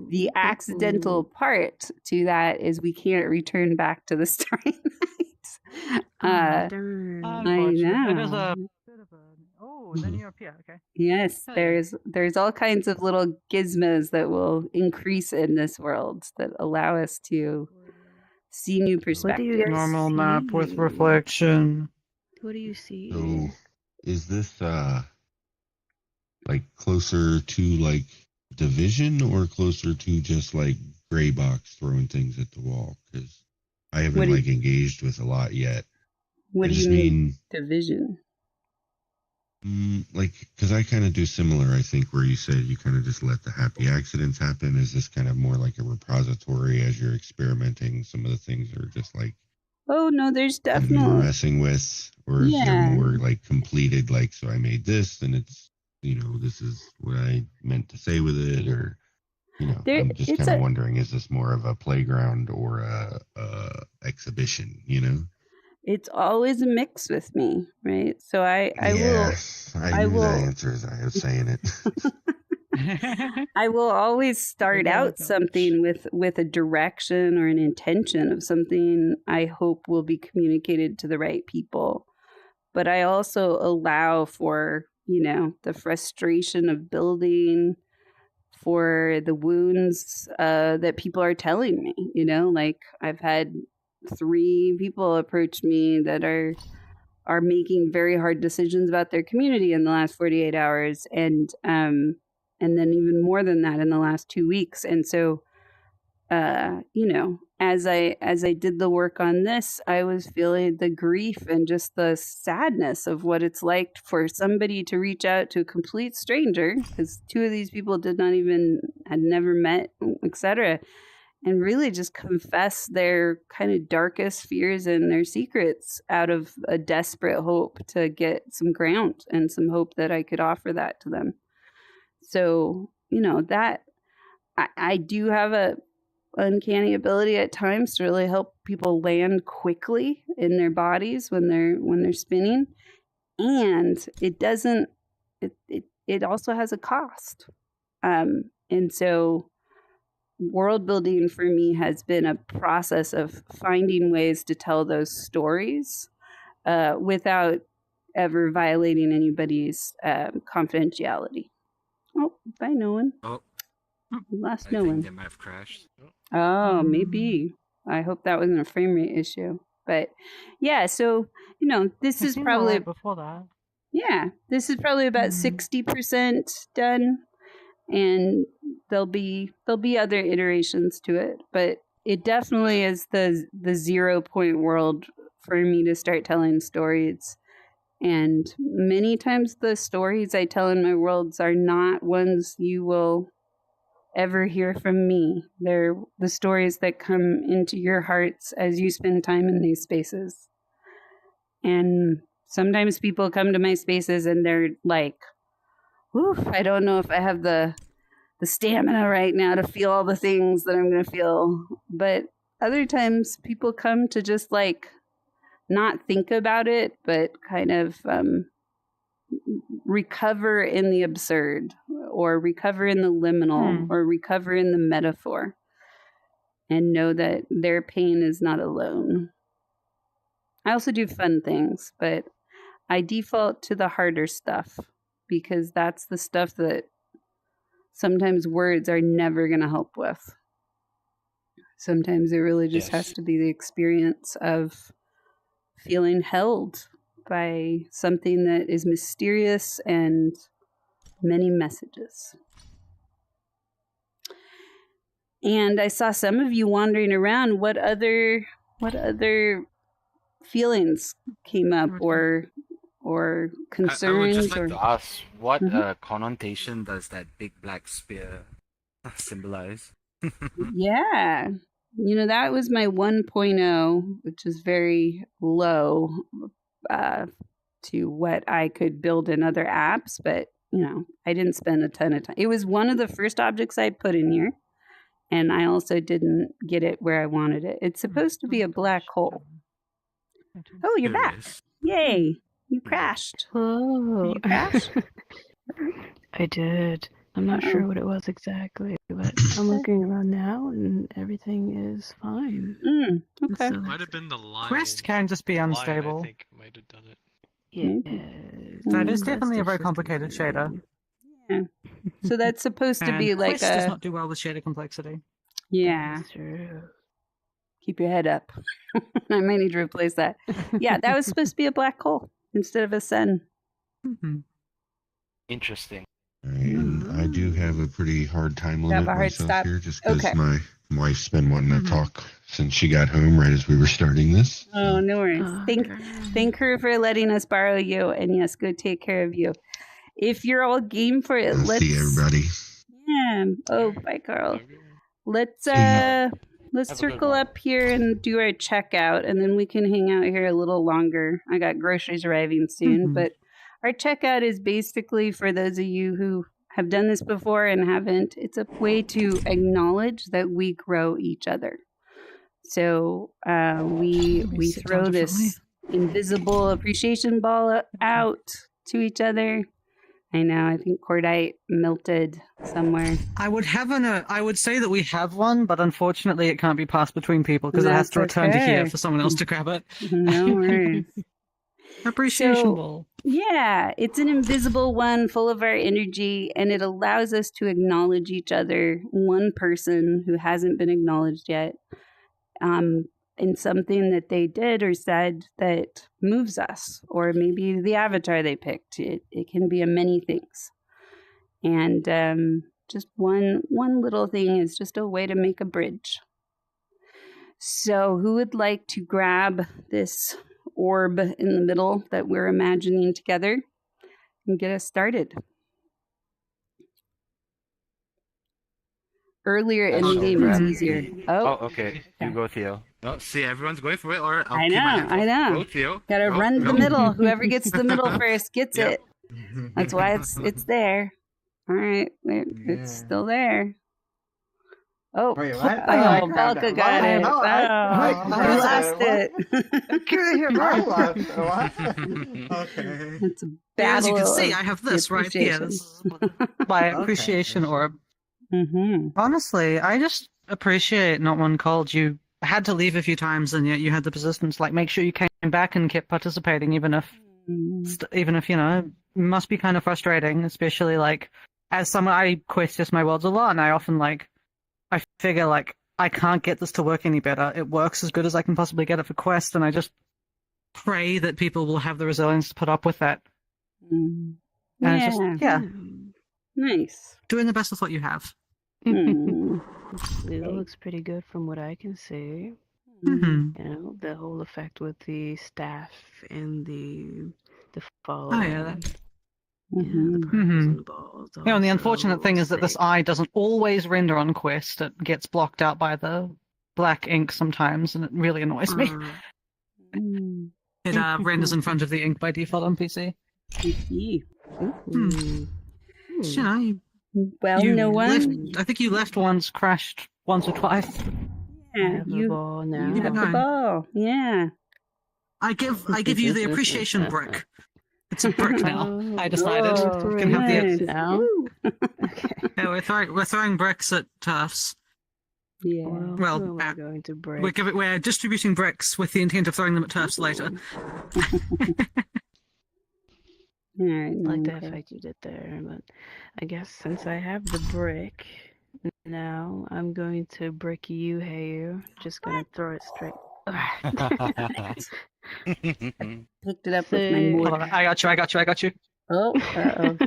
the accidental part to that is we can't return back to the starry night. I know. It is a bit of a... Oh, then you're up here. Okay. Yes, there's all kinds of little gizmos that will increase in this world that allow us to see new perspectives. Normal map with reflection. What do you see? So, is this like closer to like Division or closer to just like Gray Box throwing things at the wall? Because I haven't like engaged with a lot yet. What do you mean Division? Like, because I kind of do similar, I think, where you said you kind of just let the happy accidents happen. Is this kind of more like a repository as you're experimenting? Some of the things are just like, oh no, there's definitely you're messing with, or is there more like completed? Like, so I made this, and it's, you know, this is what I meant to say with it, or, you know, I'm just kind of wondering, is this more of a playground or a exhibition? You know. It's always a mix with me, right? So I will. I knew the answer as I was saying it. I will always start out something with a direction or an intention of something I hope will be communicated to the right people. But I also allow for, you know, the frustration of building, for the wounds that people are telling me, you know, like I've had 3 people approach me that are making very hard decisions about their community in the last 48 hours and then even more than that in the last 2 weeks. And so you know, as I did the work on this, I was feeling the grief and just the sadness of what it's like for somebody to reach out to a complete stranger, because 2 of these people had never met, etc., and really just confess their kind of darkest fears and their secrets out of a desperate hope to get some ground and some hope that I could offer that to them. So, you know, that I do have a uncanny ability at times to really help people land quickly in their bodies when they're spinning. And it doesn't, it also has a cost. And so world building for me has been a process of finding ways to tell those stories without ever violating anybody's confidentiality. Oh, bye, Nolan. Oh, We lost I think Nolan. they might have crashed. Oh, maybe. I hope that wasn't a frame rate issue. But yeah, so this is probably right before that. Yeah, this is probably about 60% done, and there'll be other iterations to it, but it definitely is the 0 point world for me to start telling stories. And many times the stories I tell in my worlds are not ones you will ever hear from me. They're the stories that come into your hearts as you spend time in these spaces. And sometimes people come to my spaces and they're like, "Oof, I don't know if I have the stamina right now to feel all the things that I'm going to feel." But other times people come to just like not think about it, but kind of recover in the absurd, or recover in the liminal, or recover in the metaphor, and know that their pain is not alone. I also do fun things, but I default to the harder stuff because that's the stuff that sometimes words are never going to help with. Sometimes it really just has to be the experience of feeling held by something that is mysterious and many messages. And I saw some of you wandering around. What other feelings came up, or concerns? I would just like to ask, what connotation does that big black spear symbolize? Yeah. That was my 1.0, which is very low to what I could build in other apps, but I didn't spend a ton of time. It was one of the first objects I put in here, and I also didn't get it where I wanted it. It's supposed to be a black hole. Oh, you're back. Yay. You crashed. Oh. You crashed? I did. I'm not sure what it was exactly, but I'm looking around now and everything is fine. Okay. So, Might have been the line. Quest can just be unstable. I think might have done it. yeah. That is definitely a very complicated shader. Yeah. So that's supposed to be like Quest does not do well with shader complexity. Yeah. Keep your head up. I might need to replace that. Yeah, that was supposed to be a black hole instead of a sun. Interesting. And I do have a pretty hard time limit myself here, just because Okay. my wife's been wanting to talk since she got home right as we were starting this. Oh, no worries. Thank her for letting us borrow you, and yes, go take care of you. If you're all game for it, let's see everybody. Yeah. Oh, bye, Carl. Let's circle up here and do our checkout, and then we can hang out here a little longer. I got groceries arriving soon, but our checkout is basically for those of you who have done this before and haven't. It's a way to acknowledge that we grow each other. So we throw this invisible appreciation ball out to each other. I know. I think Cordite melted somewhere. I would say that we have one, but unfortunately, it can't be passed between people because it has to return to here for someone else to grab it. No worries. Appreciation ball. Yeah, it's an invisible one full of our energy, and it allows us to acknowledge each other, one person who hasn't been acknowledged yet, in something that they did or said that moves us, or maybe the avatar they picked. It can be a many things. And just one little thing is just a way to make a bridge. So who would like to grab this orb in the middle that we're imagining together and get us started? Earlier in the game, it's easier. Oh, okay. You go, Theo. Oh, see, everyone's going for it. Or I know. Go, Theo. Gotta run the middle. Whoever gets the middle first gets it. That's why it's there. All right, it's still there. Oh, Wait, what? Balka got it. No, You lost it. I lost it. What? Okay. It's a Yeah, as you can battle see, of I have this right here. appreciation. This is my appreciation orb. Honestly, I just appreciate not one called. You had to leave a few times, and yet you had the persistence. Like, make sure you came back and kept participating, even if Even if, it must be kind of frustrating, especially like as someone, I quest test my worlds a lot, and I often I figure I can't get this to work any better. It works as good as I can possibly get it for quest, and I just pray that people will have the resilience to put up with that. And it's just, nice. Doing the best with what you have. It looks pretty good from what I can see. The whole effect with the staff and the following. Oh yeah. The purples and the balls. And the unfortunate thing is that this eye doesn't always render on quest. It gets blocked out by the black ink sometimes, and it really annoys me. It renders in front of the ink by default on PC. Well, no one. I think you left once, crashed once or twice. Yeah, you have the ball. Yeah. I give you the appreciation brick. It's a brick now. I decided. You can have the now. Yeah, we're throwing bricks at turfs. Yeah. Well, who am I going to break? We're distributing bricks with the intent of throwing them at turfs later. I like the effect you did there, but I guess since I have the brick, now I'm going to brick you, Heyu. Just gonna throw it straight. Picked it up with my mortar. I got you. Oh, there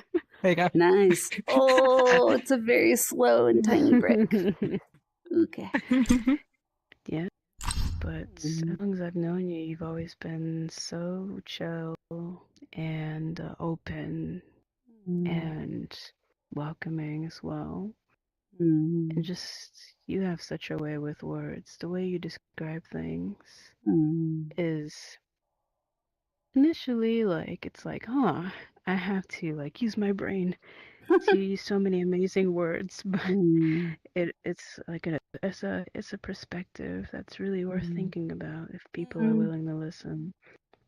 you go. Nice. Oh, it's a very slow and tiny brick. Okay. Yeah, but as long as I've known you, you've always been so chill and open and welcoming as well. And just, you have such a way with words. The way you describe things is initially it's I have to use my brain to use so many amazing words, but it's it's a perspective that's really worth thinking about if people are willing to listen.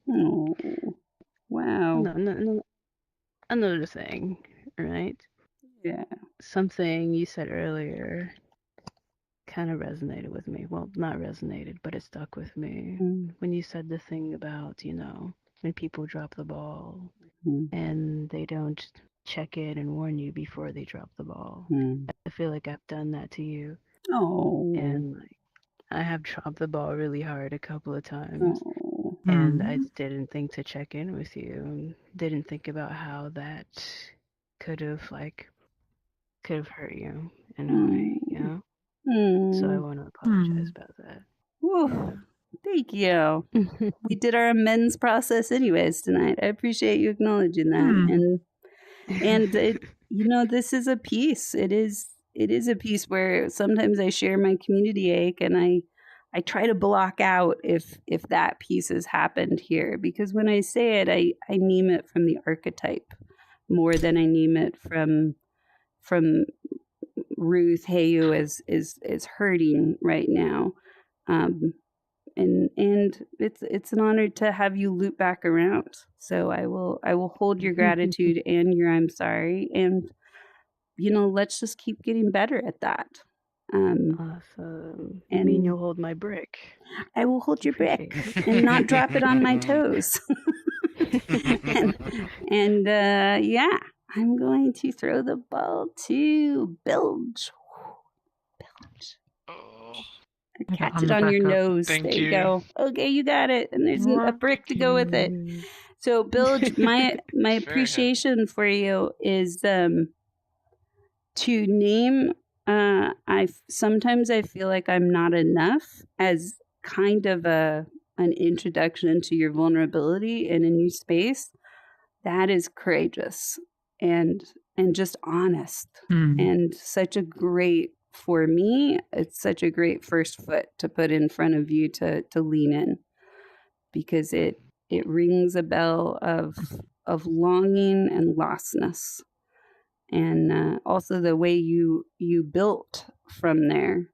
Oh, wow. No, another thing, right? Yeah. Something you said earlier kind of resonated with me. Well, not resonated, but it stuck with me. When you said the thing about, when people drop the ball and they don't check it and warn you before they drop the ball. I feel like I've done that to you. Oh. And I have dropped the ball really hard a couple of times. And I didn't think to check in with you and didn't think about how that could have hurt you in a way, So I want to apologize about that. Ooh, thank you. We did our amends process anyways tonight. I appreciate you acknowledging that. And it, this is a piece. It is a piece where sometimes I share my community ache, and I try to block out if that piece has happened here, because when I say it, I name it from the archetype more than I name it from Ruth. Heyu is hurting right now, and it's an honor to have you loop back around. So I will hold your gratitude and your I'm sorry, and let's just keep getting better at that. Awesome. I mean, you'll hold my brick. I will hold your brick and not drop it on my toes. and yeah, I'm going to throw the ball to Bilge. Catch it on your nose. Thank there you. You go. Okay, you got it. And there's a brick to go with it. So, Bilge, my appreciation for you is to name. Sometimes I feel like I'm not enough as kind of an introduction into your vulnerability in a new space. That is courageous and just honest, and such a great. For me, it's such a great first foot to put in front of you to lean in, because it rings a bell of longing and lostness, and also the way you built from there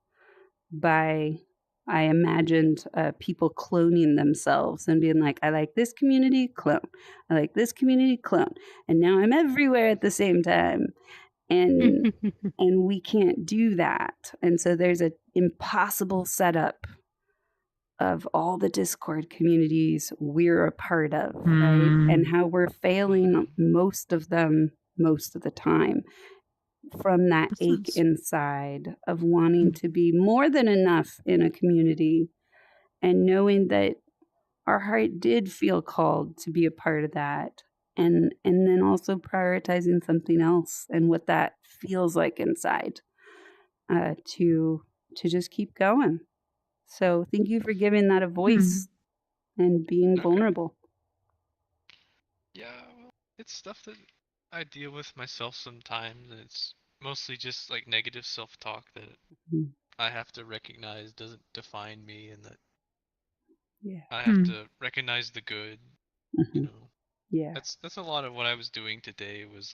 by, I imagined people cloning themselves and being like, I like this community, clone. I like this community, clone. And now I'm everywhere at the same time. And we can't do that. And so there's an impossible setup of all the Discord communities we're a part of, right? And how we're failing most of them most of the time from that ache inside of wanting to be more than enough in a community, and knowing that our heart did feel called to be a part of that, and then also prioritizing something else and what that feels like inside, to just keep going. So thank you for giving that a voice and being vulnerable. Yeah, well, it's stuff that I deal with myself sometimes, and it's mostly just like negative self-talk that I have to recognize doesn't define me, and that I have to recognize the good. You know, yeah, that's a lot of what I was doing today. Was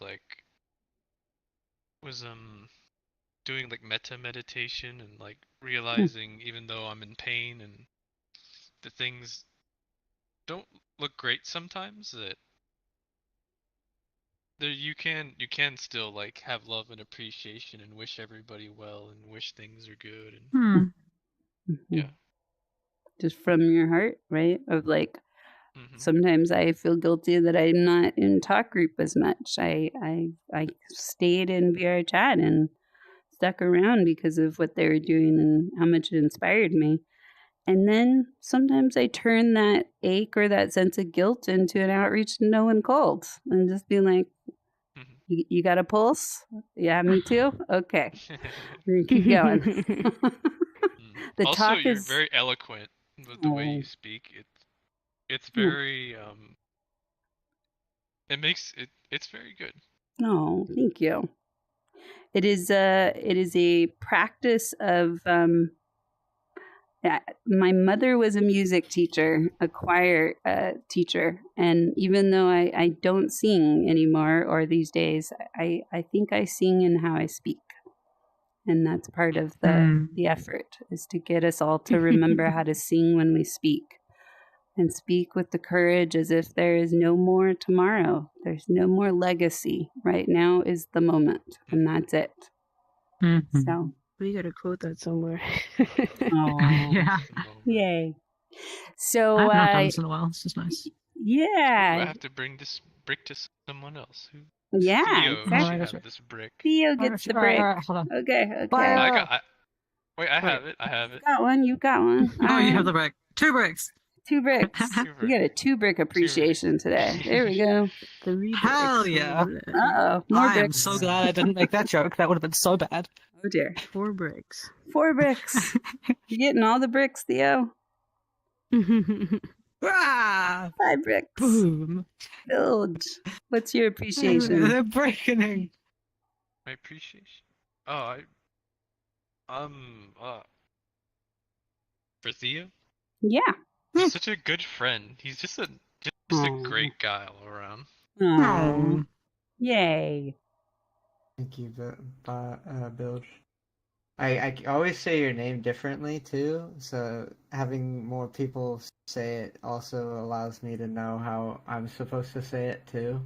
doing like metta meditation and like realizing even though I'm in pain and the things don't look great sometimes, that there you can still like have love and appreciation and wish everybody well and wish things are good and yeah, just from your heart, right? Of like, sometimes I feel guilty that I'm not in talk group as much. I stayed in VR chat and stuck around because of what they were doing and how much it inspired me. And then sometimes I turn that ache or that sense of guilt into an outreach to no one cold and just be like, you got a pulse? Yeah, me too? Okay. We're going to keep going. The also, talk you're is very eloquent with the way you speak. It's very it makes it's very good. Oh, thank you. It is a practice of my mother was a music teacher, a choir teacher, and even though I don't sing anymore or these days, I think I sing in how I speak, and that's part of the effort, is to get us all to remember how to sing when we speak, and speak with the courage as if there is no more tomorrow. There's no more legacy. Right now is the moment, and that's it. So we gotta quote that somewhere. oh Yeah. Yay. So I haven't done this in a while. This is nice. Yeah. Ooh, I have to bring this brick to someone else. Yeah, Theo exactly. should have this brick. Theo gets the brick. All right, hold on. Okay. Wait, I have it. I have it. Got one. You got one. Oh, you have the brick. 2 bricks. 2 bricks. We got a 2 brick appreciation today. There we go. 3 bricks. Hell yeah. Uh-oh. More I am bricks. so glad I didn't make that joke. That would have been so bad. Oh dear. 4 bricks. 4 bricks. You're getting all the bricks, Theo. 5 bricks. Boom. Bilge. What's your appreciation? They're breaking. My appreciation. Oh, for Theo? Yeah. He's such a good friend. He's just a great guy all around. Oh. Yay. Thank you, Bilge. I always say your name differently too, so having more people say it also allows me to know how I'm supposed to say it too.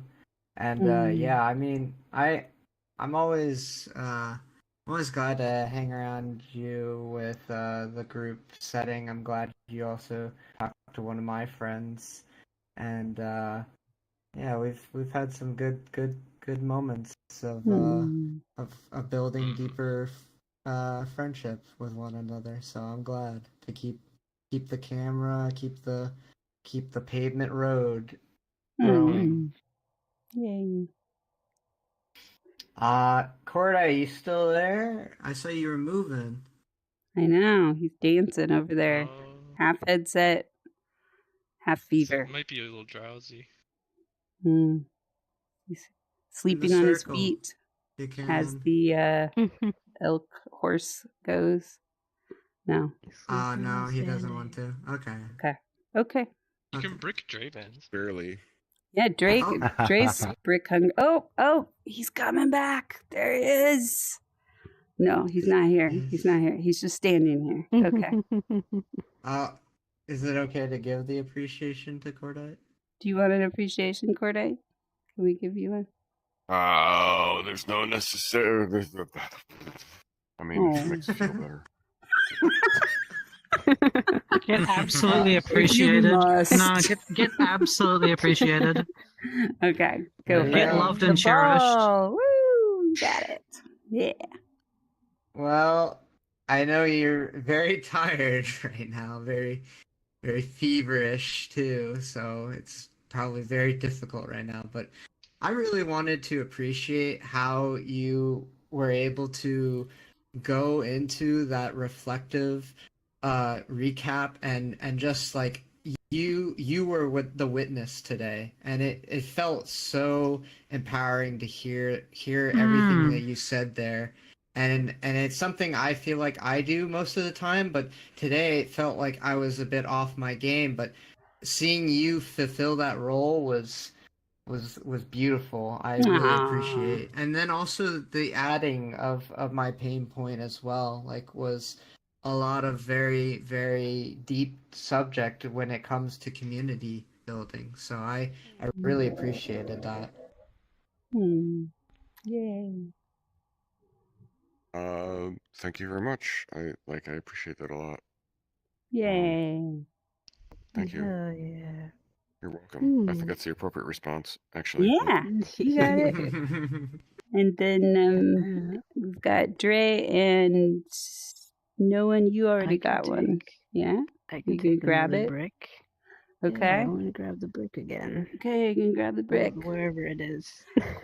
And yeah, I mean, I'm always glad to hang around you with the group setting. I'm glad you also talked to one of my friends, and yeah, we've had some good moments of building deeper friendship with one another. So I'm glad to keep the camera, keep the pavement road growing. Yay. Corda, you still there? I saw you were moving. I know. He's dancing over there. Half headset, half fever. Might be a little drowsy. He's sleeping on his feet as the elk horse goes. No. No, he doesn't want to. Okay. You can brick Dre bands. Barely. Yeah, Dre's brick hungry. Oh, he's coming back. There he is. No, he's not here. He's not here. He's just standing here. Okay. Is it okay to give the appreciation to Cordite? Do you want an appreciation, Cordite? Can we give you one? Oh, there's no necessary. I mean, it makes you feel better. Get absolutely You appreciated. must. No, get absolutely appreciated. Okay, go for Get it. loved The and cherished. ball. Woo! Got it. Yeah. Well, I know you're very tired right now, very, very feverish too, so it's probably very difficult right now. But I really wanted to appreciate how you were able to go into that reflective recap and just like you were with the witness today, and it felt so empowering to hear everything that you said there. And it's something I feel like I do most of the time, but today it felt like I was a bit off my game. But seeing you fulfill that role was beautiful. I really appreciate. And then also the adding of my pain point as well, like, was a lot of very, very deep subject when it comes to community building. So I really appreciated that. Yay. Thank you very much. I appreciate that a lot. Yay. Thank you. Hell yeah. You're welcome. I think that's the appropriate response, actually. Yeah, you got it. And then we've got Dre and no one. You already got one. Yeah, I can you can take grab another it. brick. Okay. Yeah, I want to grab the brick again. Okay, you can grab the brick. Wherever it is.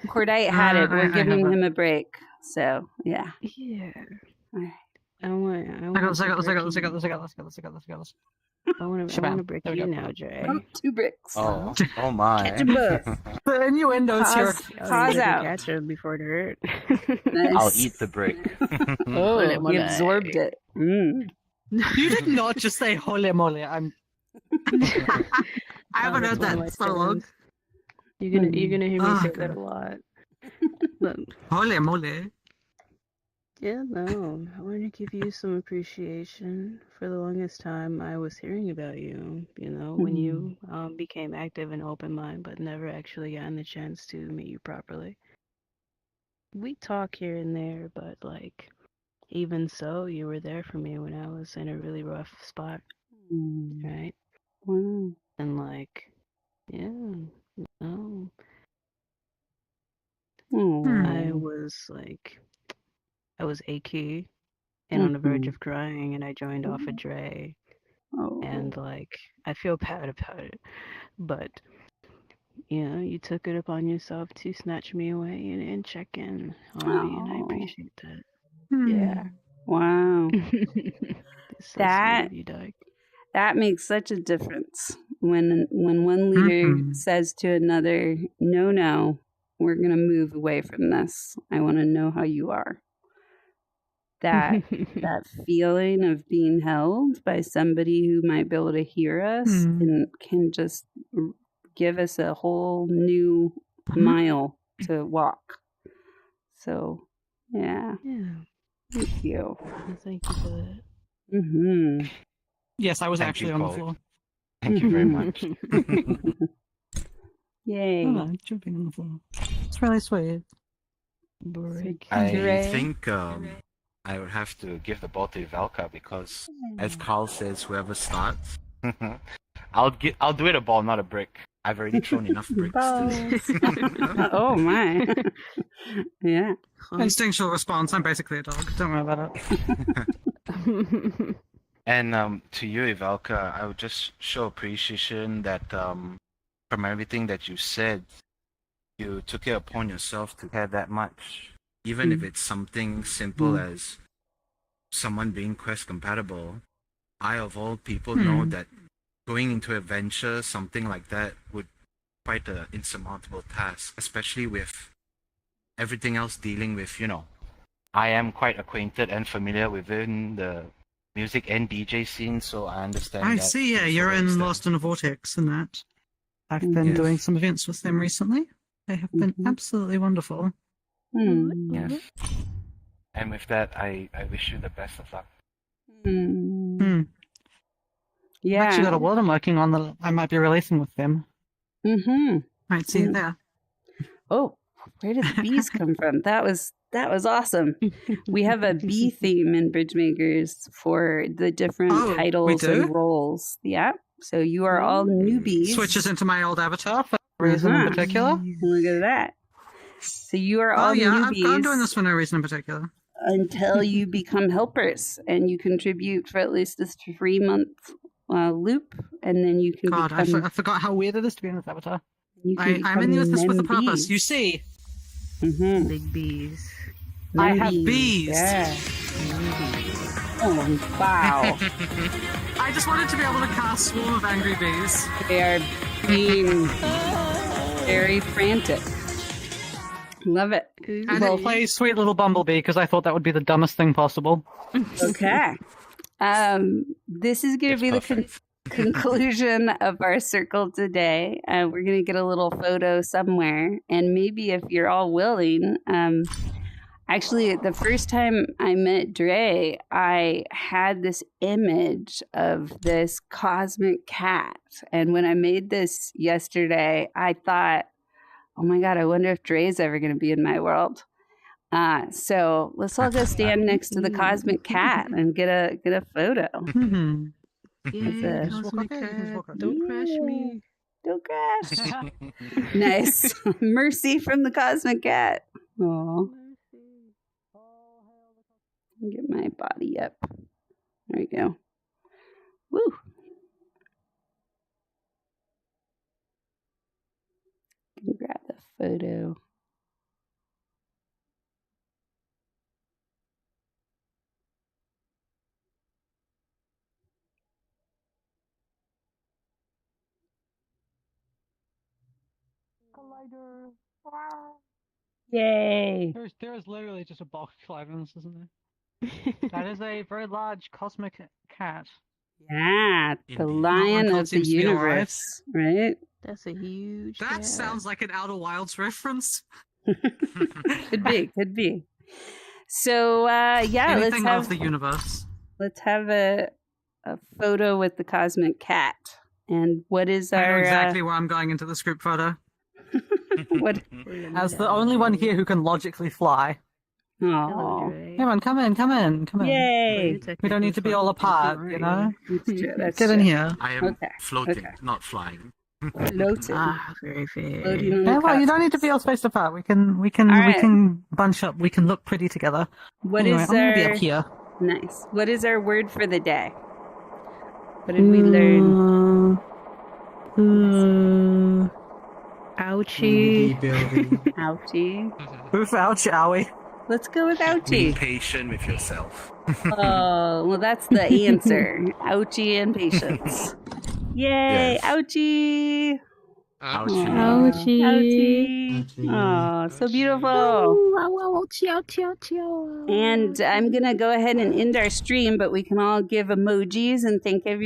Cordite had it. We're giving him a break. So, yeah. Yeah. All right. I want to brick you now, Dre. Oh, 2 bricks. Oh my. Catch 'em both. The innuendos here. Pause out. Catch him before it hurt. Nice. I'll eat the brick. Oh, we absorbed it. You did not just say holy moly. I haven't heard that so long. You're gonna hear me say that a lot. But, holy moly. yeah, no. I want to give you some appreciation. For the longest time, I was hearing about you. You know, when you became active and open mind, but never actually gotten the chance to meet you properly. We talk here and there, but like, even so, you were there for me when I was in a really rough spot, right? Wow. And like, yeah, no. I was achy and on the verge of crying, and I joined off a Dre. And like, I feel bad about it, but you know, you took it upon yourself to snatch me away and check in on me, and I appreciate that. Yeah. Wow. So sweet of you, Doug. That makes such a difference when one leader says to another, no, we're going to move away from this. I want to know how you are. That feeling of being held by somebody who might be able to hear us and can just give us a whole new mile to walk. So, yeah. Thank you. Thank you for that. Yes, I was Thank actually you, on the Cole. floor. Thank you very much. Yay. Oh, jumping on the floor. It's really sweet. I think I would have to give the ball to Ivalka because, as Carl says, whoever starts, I'll do it a ball, not a brick. I've already thrown enough bricks today. Oh my. Yeah. Instinctual response. I'm basically a dog. Don't worry about it. And to you, Ivalka, I would just show appreciation that from everything that you said, you took it upon yourself to care that much. Even if it's something simple as someone being quest compatible, I of all people know that going into a venture, something like that would be quite an insurmountable task, especially with everything else dealing with, you know, I am quite acquainted and familiar within the music and DJ scene, so I understand. I that see, yeah, you're in Lost in a Vortex and that. I've been doing some events with them recently. They have been absolutely wonderful. Yes. And with that, I wish you the best of luck. Yeah. I've actually got a word I'm working on that I might be releasing with them. Might see you there. Oh, where did the bees come from? That That was awesome. We have a bee theme in Bridgemakers for the different titles and roles. Yeah. So you are all newbies. Switches into my old avatar for no reason in particular. Look at that. So you are all newbies. I'm doing this for no reason in particular. Until you become helpers and you contribute for at least this 3-month loop, and then you can I forgot how weird it is to be in this avatar. I'm in this with a purpose. You see. Big bees. I have bees. Yeah. Oh, wow. I just wanted to be able to cast Swarm of Angry Bees. They are being very frantic. Love it. And it plays Sweet Little Bumblebee because I thought that would be the dumbest thing possible. Okay. This is going to be the conclusion of our circle today. We're going to get a little photo somewhere. And maybe if you're all willing, actually, the first time I met Dre, I had this image of this cosmic cat. And when I made this yesterday, I thought, oh my God, I wonder if Dre's ever going to be in my world. So let's all go stand next to the cosmic cat and get a photo. Yeah, cosmic cat. Don't crash me. Don't crash. Nice. Mercy from the cosmic cat. Oh. Get my body up. There we go. Woo. Can grab the photo. Collider. Yay. There is literally just a box collider in this, isn't there? That is a very large cosmic cat. Yeah, the lion of the universe, right? That's a huge That sounds like an Outer Wilds reference. Could be. So Anything of the universe. Let's have a photo with the cosmic cat. And what is our? I know exactly where I'm going into this group photo. What? As the only one here who can logically fly. Oh, come in. Yay! We don't need to be all apart, you know? That's Get in here. I am floating, not flying. Floating. Very fair. Floating on Yeah, the well, you don't cosmos. need to be all spaced apart. We can bunch up. We can look pretty together. What anyway, is I'm gonna be our up here. nice? What is our word for the day? What did we learn? Ouchie. Ouchie. Who's Ouchie, Owie? Let's go with Be ouchie. patient with yourself. Oh, well, that's the answer. Ouchie and patience. Yay, Yes. ouchie. Ouchie. Ouchie. Oh, so beautiful. And I'm going to go ahead and end our stream, but we can all give emojis and thank everybody.